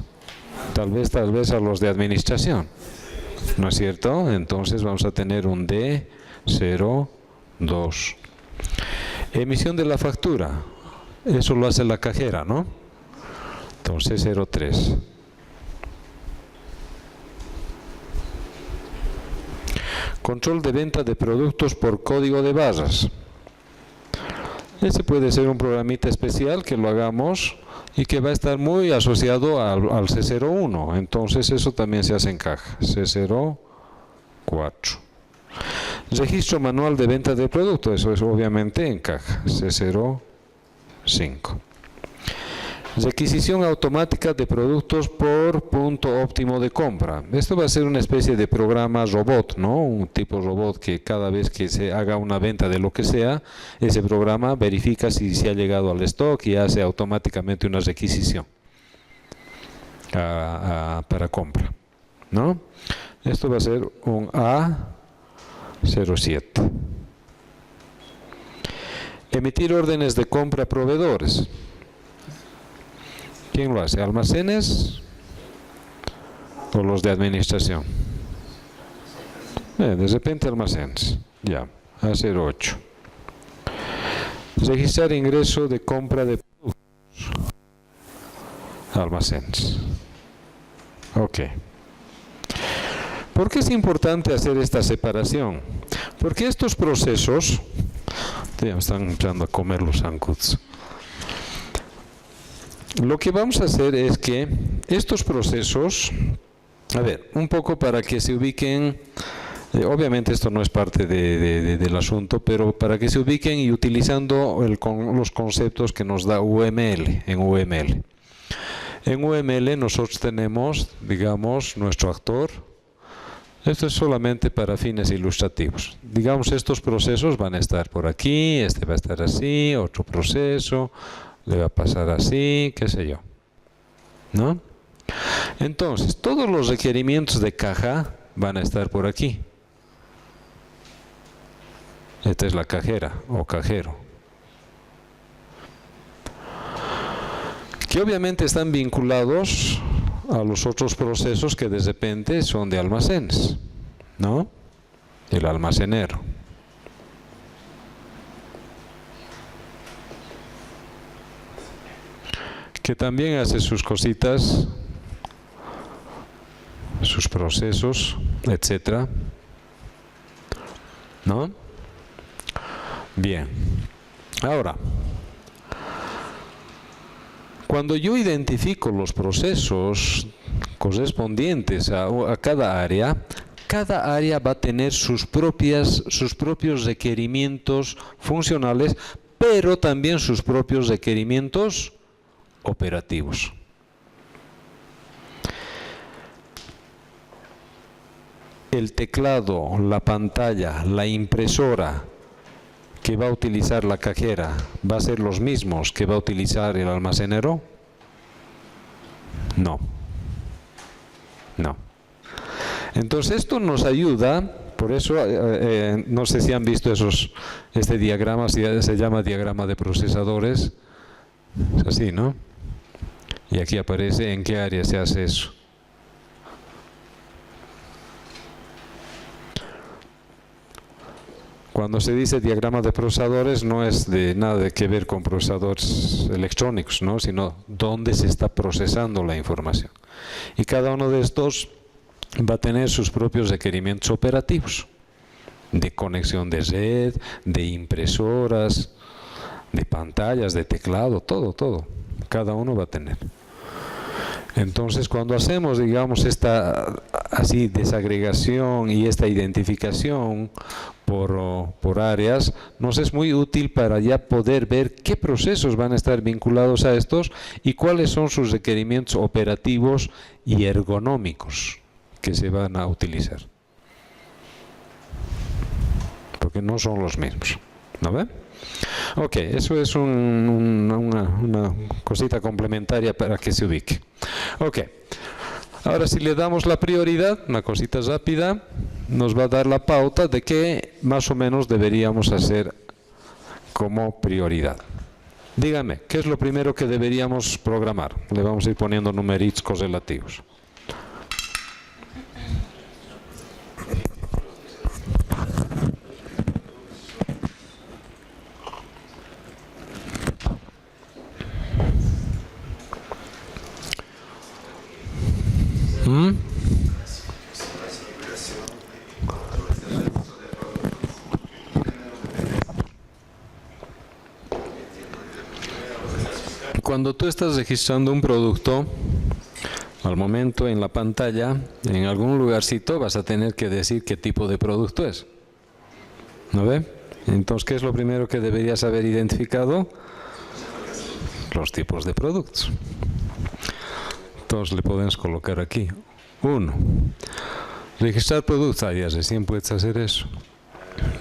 tal vez a los de administración, ¿no es cierto? Entonces vamos a tener un D02. Emisión de la factura, eso lo hace la cajera, ¿no? Entonces 03. Control de venta de productos por código de barras. Ese puede ser un programita especial que lo hagamos y que va a estar muy asociado al C01. Entonces eso también se hace en caja. C04. Registro manual de venta de producto, eso es obviamente en caja, C05. Requisición automática de productos por punto óptimo de compra. Esto va a ser una especie de programa robot, ¿no? Un tipo robot que cada vez que se haga una venta de lo que sea, ese programa verifica si se ha llegado al stock y hace automáticamente una requisición para compra, ¿no? Esto va a ser un A07. Emitir órdenes de compra a proveedores. ¿Quién lo hace? ¿Almacenes o los de administración? De repente almacenes. Ya, A08. Registrar ingreso de compra de productos. Almacenes. Ok. ¿Por qué es importante hacer esta separación? Porque estos procesos, ya me están empezando a comer los zancudos. Lo que vamos a hacer es que estos procesos, a ver, un poco para que se ubiquen, obviamente esto no es parte del asunto, pero para que se ubiquen y utilizando los conceptos que nos da UML, en UML. En UML nosotros tenemos, digamos, nuestro actor. Esto es solamente para fines ilustrativos. Digamos, estos procesos van a estar por aquí, este va a estar así, otro proceso, le va a pasar así, qué sé yo, ¿no? Entonces, todos los requerimientos de caja van a estar por aquí. Esta es la cajera o cajero. Que obviamente están vinculados a los otros procesos que de repente son de almacenes, ¿no? El almacenero. Que también hace sus cositas, sus procesos, etcétera, ¿no? Bien. Ahora, cuando yo identifico los procesos correspondientes a cada área va a tener sus propios requerimientos funcionales, pero también sus propios requerimientos operativos. El teclado, la pantalla, la impresora que va a utilizar la cajera, ¿va a ser los mismos que va a utilizar el almacenero? No. No. Entonces esto nos ayuda, por eso, no sé si han visto este diagrama, se llama diagrama de procesadores, es así, ¿no? Y aquí aparece en qué área se hace eso. Cuando se dice diagrama de procesadores no es de nada que ver con procesadores electrónicos, ¿no? Sino dónde se está procesando la información. Y cada uno de estos va a tener sus propios requerimientos operativos, de conexión de red, de impresoras, de pantallas, de teclado, todo. Cada uno va a tener. Entonces, cuando hacemos, digamos, esta así desagregación y esta identificación por áreas, nos es muy útil para ya poder ver qué procesos van a estar vinculados a estos y cuáles son sus requerimientos operativos y ergonómicos que se van a utilizar. Porque no son los mismos, ¿no ve? Ok, eso es una cosita complementaria para que se ubique. Ok, ahora si le damos la prioridad, una cosita rápida, nos va a dar la pauta de qué más o menos deberíamos hacer como prioridad. Dígame, ¿qué es lo primero que deberíamos programar? Le vamos a ir poniendo numeritos correlativos. Cuando tú estás registrando un producto, al momento en la pantalla, en algún lugarcito vas a tener que decir qué tipo de producto es. ¿No ve? Entonces, ¿qué es lo primero que deberías haber identificado? Los tipos de productos. Entonces le podemos colocar aquí. 1. Registrar productos. Ya recién puedes hacer eso.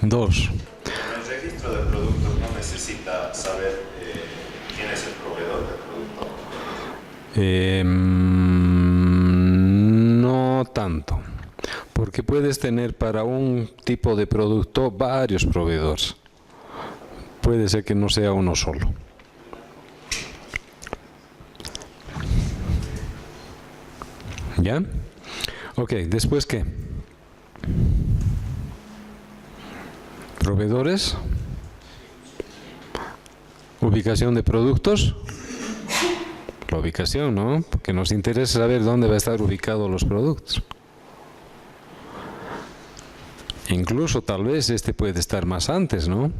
2. El registro de productos no necesita saber quién es el proveedor del producto. No tanto. Porque puedes tener para un tipo de producto varios proveedores. Puede ser que no sea uno solo. ¿Ya? Ok, ¿después qué? Proveedores. Ubicación de productos. La ubicación, ¿no? Porque nos interesa saber dónde va a estar ubicados los productos. Incluso tal vez este puede estar más antes, ¿no?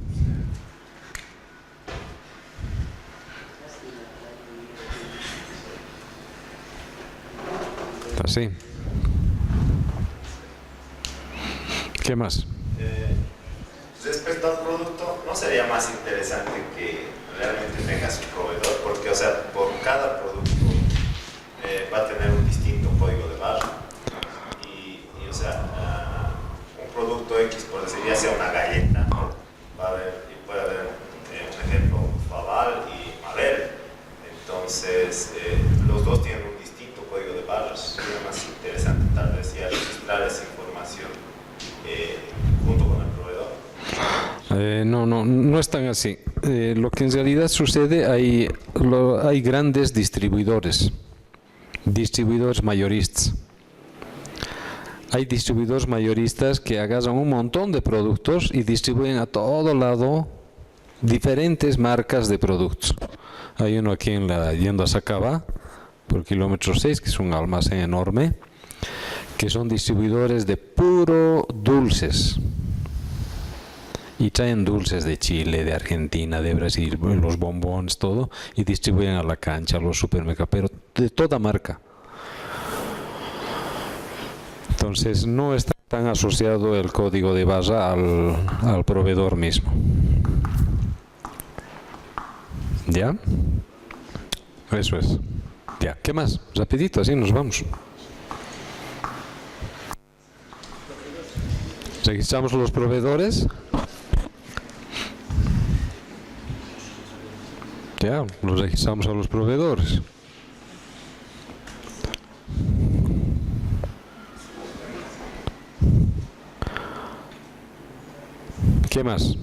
Así. ¿Qué más? Respecto al producto, ¿no sería más interesante que realmente tenga su proveedor? Porque, o sea, por cada producto va a tener un distinto código de barra. Y o sea, un producto X, por decir, ya sea una galleta, ¿no? Puede haber un ejemplo, Faval y Mabel. Entonces, los dos tienen un distinto código de barras. Sería más interesante tal vez ya registrar esa información junto con el proveedor. No es tan así. Lo que en realidad sucede, hay grandes distribuidores mayoristas. Hay distribuidores mayoristas que agarran un montón de productos y distribuyen a todo lado diferentes marcas de productos. Hay uno aquí en la yendo a Sacaba, por kilómetro 6, que es un almacén enorme, que son distribuidores de puro dulces. Y traen dulces de Chile, de Argentina, de Brasil, los bombones, todo, y distribuyen a la cancha, a los supermercados, pero de toda marca. Entonces no está tan asociado el código de barra al proveedor mismo. ¿Ya? Eso es. Ya. ¿Qué más? Rapidito, así nos vamos. Registramos los proveedores. Ya, los registramos a los proveedores. ¿Qué más?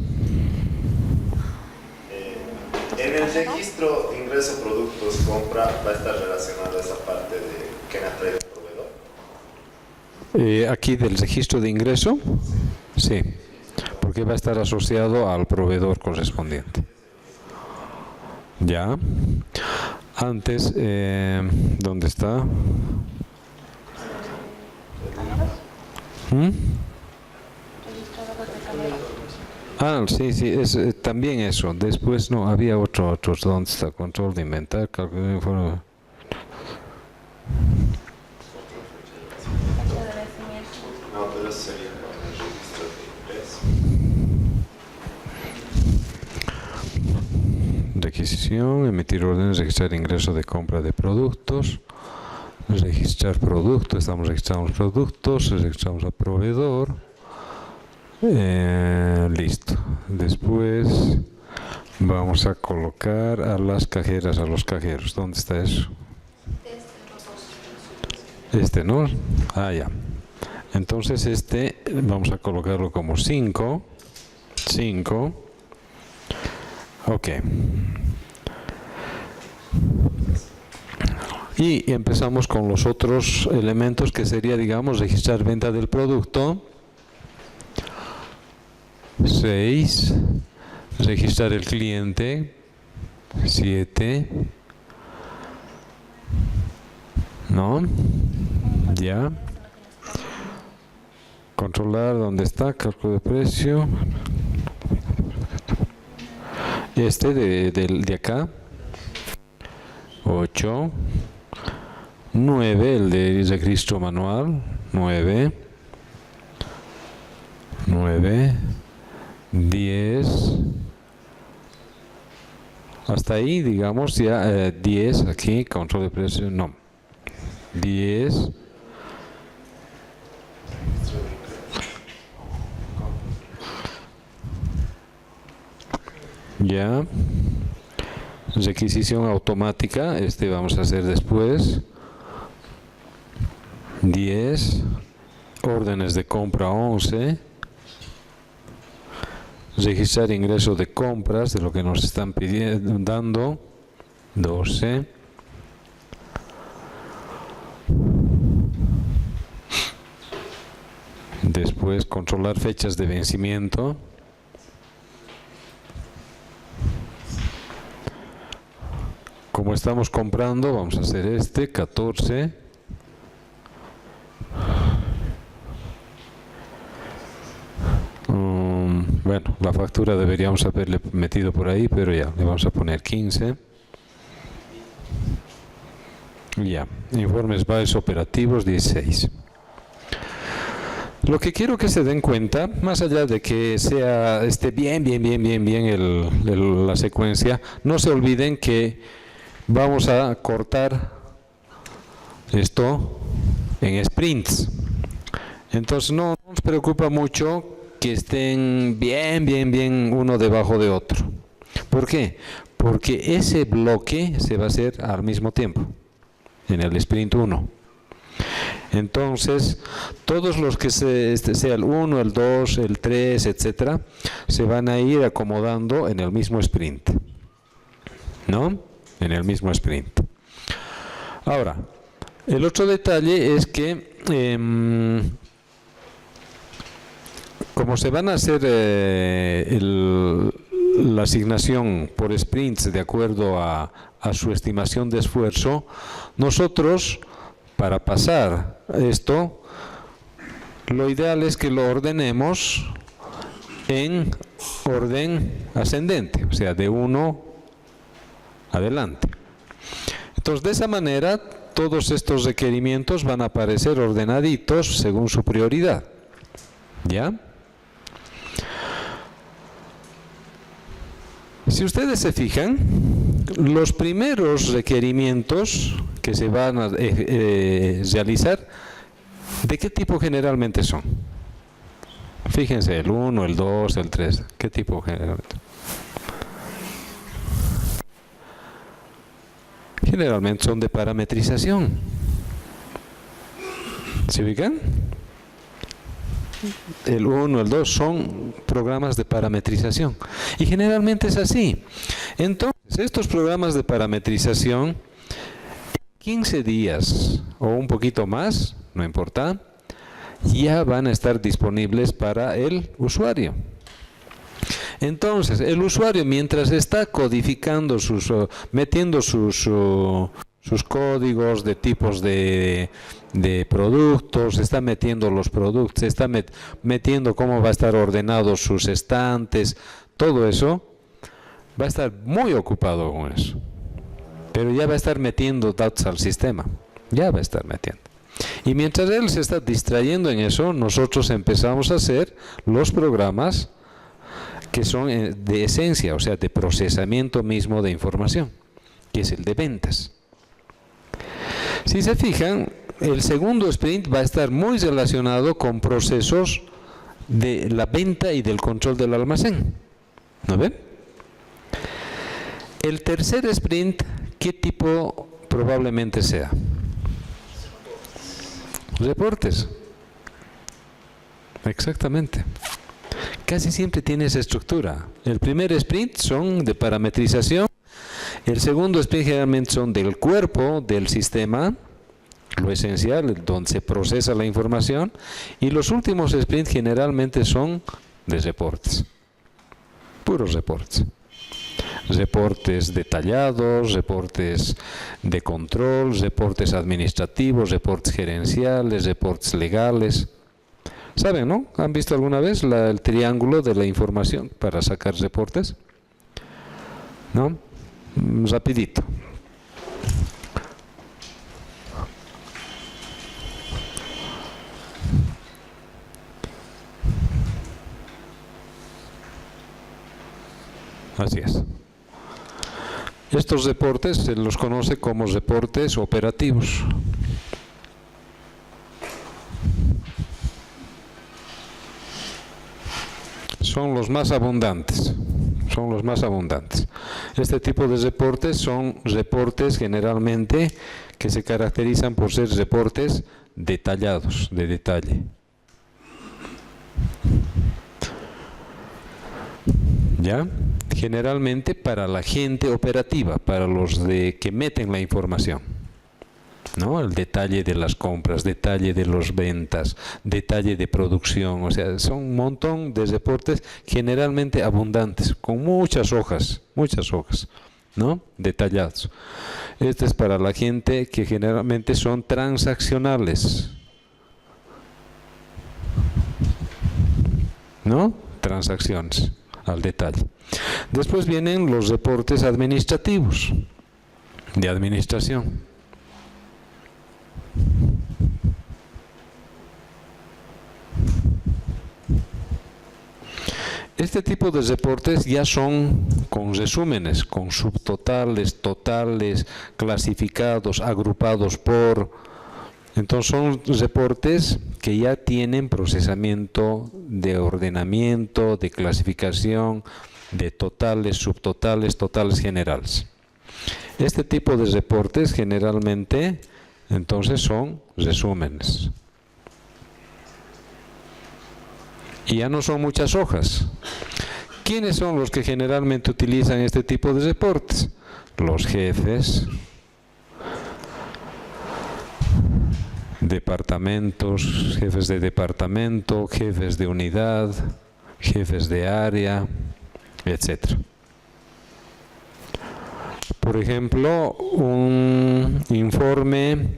En el registro ingreso, productos, compra, va a estar relacionada esa parte de que me atrae el proveedor. Aquí del registro de ingreso, sí, porque va a estar asociado al proveedor correspondiente. Ya. Antes, ¿dónde está? Ah, sí, es también eso. Después no, había otro, ¿dónde está? Control de inventario, cálculo de informe. compras sería con el registro de ingreso. Requisición, emitir órdenes, registrar ingreso de compra de productos, registrar productos, registramos productos, registramos al proveedor, listo. Después vamos a colocar a las cajeras, a los cajeros. ¿Dónde está eso? Este, ¿no? Ah, ya. Entonces este vamos a colocarlo como 5. 5. Ok. Y empezamos con los otros elementos que sería, digamos, registrar venta del producto. 6. Registrar el cliente. 7. ¿No? Ya. Controlar dónde está, cálculo de precio. Este de acá. 8. 9, el de registro manual. 9. 9. 10. Hasta ahí, digamos, ya 10 aquí, control de precio, no. 10. Ya. Requisición automática, este vamos a hacer después. 10. Órdenes de compra 11. Registrar ingreso de compras de lo que nos están pidiendo, dando 12. Después controlar fechas de vencimiento. Como estamos comprando, vamos a hacer 14. Bueno, la factura deberíamos haberle metido por ahí, pero ya, le vamos a poner 15. Ya, informes base operativos 16. Lo que quiero que se den cuenta, más allá de que esté bien la secuencia, no se olviden que vamos a cortar esto en sprints. Entonces no nos preocupa mucho que estén bien uno debajo de otro. ¿Por qué? Porque ese bloque se va a hacer al mismo tiempo, en el sprint 1. Entonces, todos los que sea el 1, el 2, el 3, etcétera, se van a ir acomodando en el mismo sprint. ¿No? En el mismo sprint. Ahora, el otro detalle es que como se van a hacer la asignación por sprints de acuerdo a su estimación de esfuerzo, nosotros, para pasar esto, lo ideal es que lo ordenemos en orden ascendente, o sea, de 1 adelante. Entonces, de esa manera, todos estos requerimientos van a aparecer ordenaditos según su prioridad. ¿Ya? Si ustedes se fijan, los primeros requerimientos que se van a realizar, ¿de qué tipo generalmente son? Fíjense, el 1, el 2, el 3, ¿qué tipo generalmente? Generalmente son de parametrización. ¿Se ubican? El 1, el 2 son programas de parametrización. Y generalmente es así. Entonces, estos programas de parametrización, en 15 días o un poquito más, no importa, ya van a estar disponibles para el usuario. Entonces, el usuario, mientras está codificando metiendo sus códigos de tipos de productos, está metiendo los productos, está metiendo cómo va a estar ordenados sus estantes, todo eso, va a estar muy ocupado con eso. Pero ya va a estar metiendo datos al sistema, ya va a estar metiendo. Y mientras él se está distrayendo en eso, nosotros empezamos a hacer los programas que son de esencia, o sea, de procesamiento mismo de información, que es el de ventas. Si se fijan, el segundo sprint va a estar muy relacionado con procesos de la venta y del control del almacén. ¿No ven? El tercer sprint, ¿qué tipo probablemente sea? Reportes. Exactamente. Casi siempre tiene esa estructura. El primer sprint son de parametrización. El segundo sprint generalmente son del cuerpo del sistema, lo esencial, donde se procesa la información. Y los últimos sprints generalmente son de reportes. Puros reportes. Reportes detallados, reportes de control, reportes administrativos, reportes gerenciales, reportes legales. ¿Saben, no? ¿Han visto alguna vez el triángulo de la información para sacar reportes? ¿No? Rapidito. Así es. Estos reportes se los conoce como reportes operativos. Son los más abundantes. Son los más abundantes. Este tipo de reportes son reportes generalmente que se caracterizan por ser reportes detallados, de detalle. ¿Ya? Generalmente para la gente operativa, para los que meten la información, ¿no? El detalle de las compras, detalle de las ventas, detalle de producción, o sea, son un montón de reportes generalmente abundantes, con muchas hojas, ¿no? Detallados. Este es para la gente que generalmente son transaccionales, ¿no? Transacciones al detalle. Después vienen los reportes administrativos, de administración. Este tipo de reportes ya son con resúmenes, con subtotales, totales, clasificados, agrupados por... Entonces son reportes que ya tienen procesamiento de ordenamiento, de clasificación, de totales, subtotales, totales generales. Este tipo de reportes generalmente entonces son resúmenes. Y ya no son muchas hojas. ¿Quiénes son los que generalmente utilizan este tipo de reportes? Los jefes, departamentos, jefes de departamento, jefes de unidad, jefes de área, etc. Por ejemplo, un informe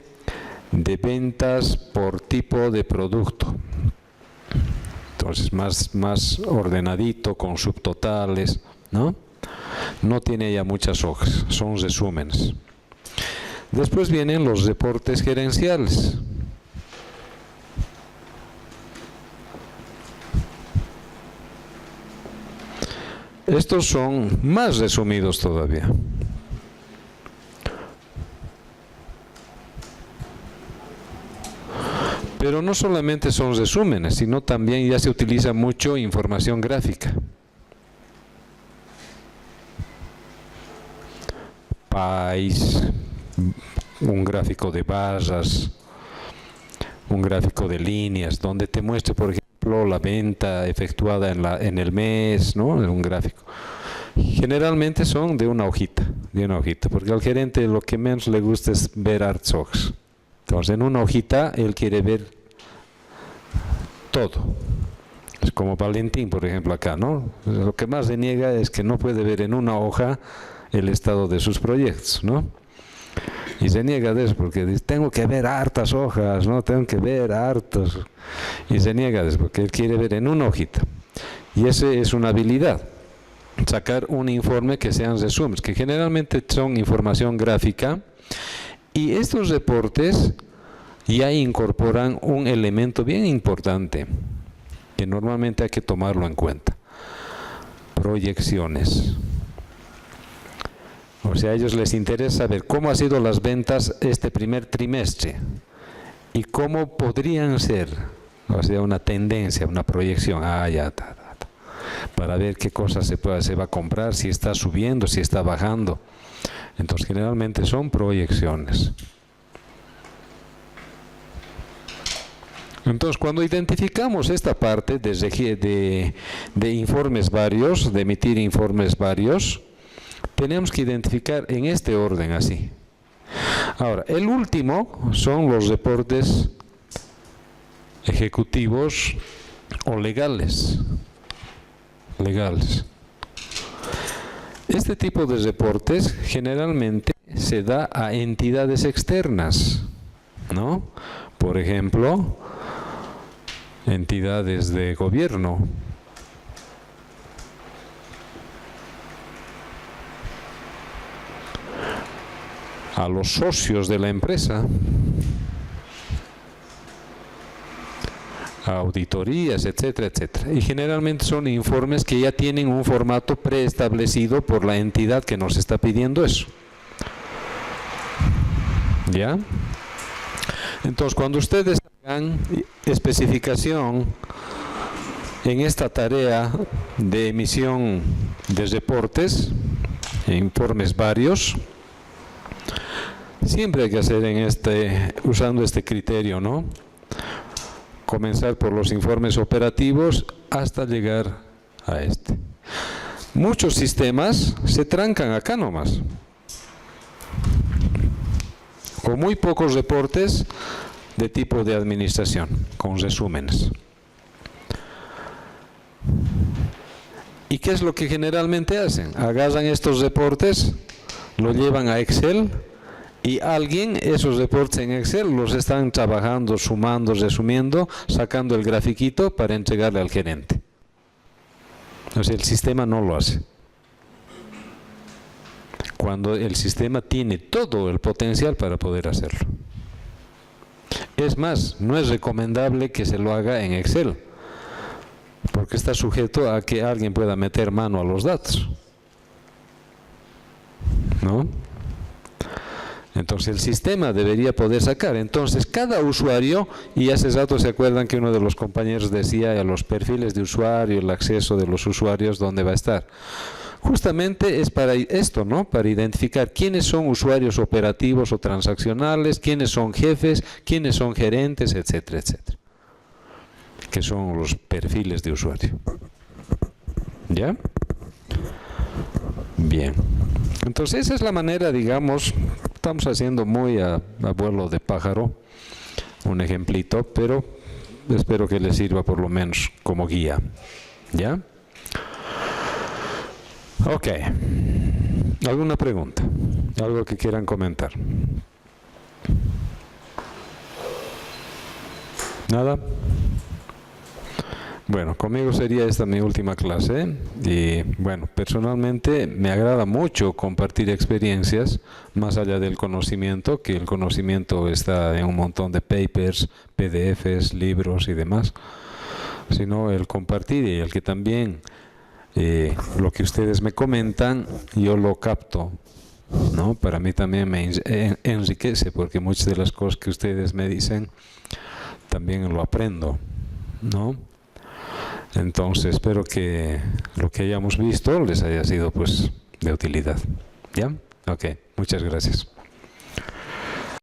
de ventas por tipo de producto. Entonces, más ordenadito, con subtotales, ¿no? No tiene ya muchas hojas, son resúmenes. Después vienen los reportes gerenciales. Estos son más resumidos todavía. Pero no solamente son resúmenes, sino también ya se utiliza mucho información gráfica. PIEs, un gráfico de barras, un gráfico de líneas, donde te muestre, por ejemplo, la venta efectuada en el mes, ¿no? En un gráfico. Generalmente son de una hojita, porque al gerente lo que menos le gusta es ver hartas hojas. Entonces, en una hojita, él quiere ver todo. Es como Valentín, por ejemplo, acá, ¿no? Lo que más se niega es que no puede ver en una hoja el estado de sus proyectos, ¿no? Y se niega de eso porque dice, tengo que ver hartas hojas, ¿no? Tengo que ver hartos. Y se niega de eso porque él quiere ver en una hojita. Y esa es una habilidad. Sacar un informe que sean resúmenes, que generalmente son información gráfica. Y estos reportes Y ahí incorporan un elemento bien importante que normalmente hay que tomarlo en cuenta: proyecciones. O sea, a ellos les interesa saber cómo han sido las ventas este primer trimestre y cómo podrían ser, o sea, una tendencia, una proyección, para ver qué cosas se va a comprar, si está subiendo, si está bajando. Entonces, generalmente son proyecciones. Entonces, cuando identificamos esta parte de informes varios, de emitir informes varios, tenemos que identificar en este orden así. Ahora, el último son los reportes ejecutivos o legales. Este tipo de reportes generalmente se da a entidades externas, ¿no? Por ejemplo, entidades de gobierno, a los socios de la empresa, a auditorías, etcétera, etcétera. Y generalmente son informes que ya tienen un formato preestablecido por la entidad que nos está pidiendo eso. ¿Ya? Entonces, cuando ustedes hagan especificación en esta tarea de emisión de reportes, informes varios, siempre hay que hacer usando este criterio, ¿no? Comenzar por los informes operativos hasta llegar a este. Muchos sistemas se trancan acá nomás, con muy pocos reportes de tipo de administración, con resúmenes. ¿Y qué es lo que generalmente hacen? Agarran estos reportes, lo llevan a Excel, y alguien esos reportes en Excel los están trabajando, sumando, resumiendo, sacando el grafiquito para entregarle al gerente. O sea, el sistema no lo hace. Cuando el sistema tiene todo el potencial para poder hacerlo. Es más, no es recomendable que se lo haga en Excel, porque está sujeto a que alguien pueda meter mano a los datos, ¿no? Entonces el sistema debería poder sacar. Entonces cada usuario, y hace rato se acuerdan que uno de los compañeros decía los perfiles de usuario, el acceso de los usuarios, ¿dónde va a estar? Justamente es para esto, ¿no? Para identificar quiénes son usuarios operativos o transaccionales, quiénes son jefes, quiénes son gerentes, etcétera, etcétera. Que son los perfiles de usuario. ¿Ya? Bien. Entonces esa es la manera, digamos, estamos haciendo muy a vuelo de pájaro, un ejemplito, pero espero que les sirva por lo menos como guía. ¿Ya? Ok. ¿Alguna pregunta? ¿Algo que quieran comentar? ¿Nada? Bueno, conmigo sería esta mi última clase y bueno, personalmente me agrada mucho compartir experiencias más allá del conocimiento, que el conocimiento está en un montón de papers, PDFs, libros y demás, sino el compartir y el que también lo que ustedes me comentan yo lo capto, ¿no? Para mí también me enriquece porque muchas de las cosas que ustedes me dicen también lo aprendo, ¿no? Entonces espero que lo que hayamos visto les haya sido pues de utilidad. ¿Ya? Ok, muchas gracias.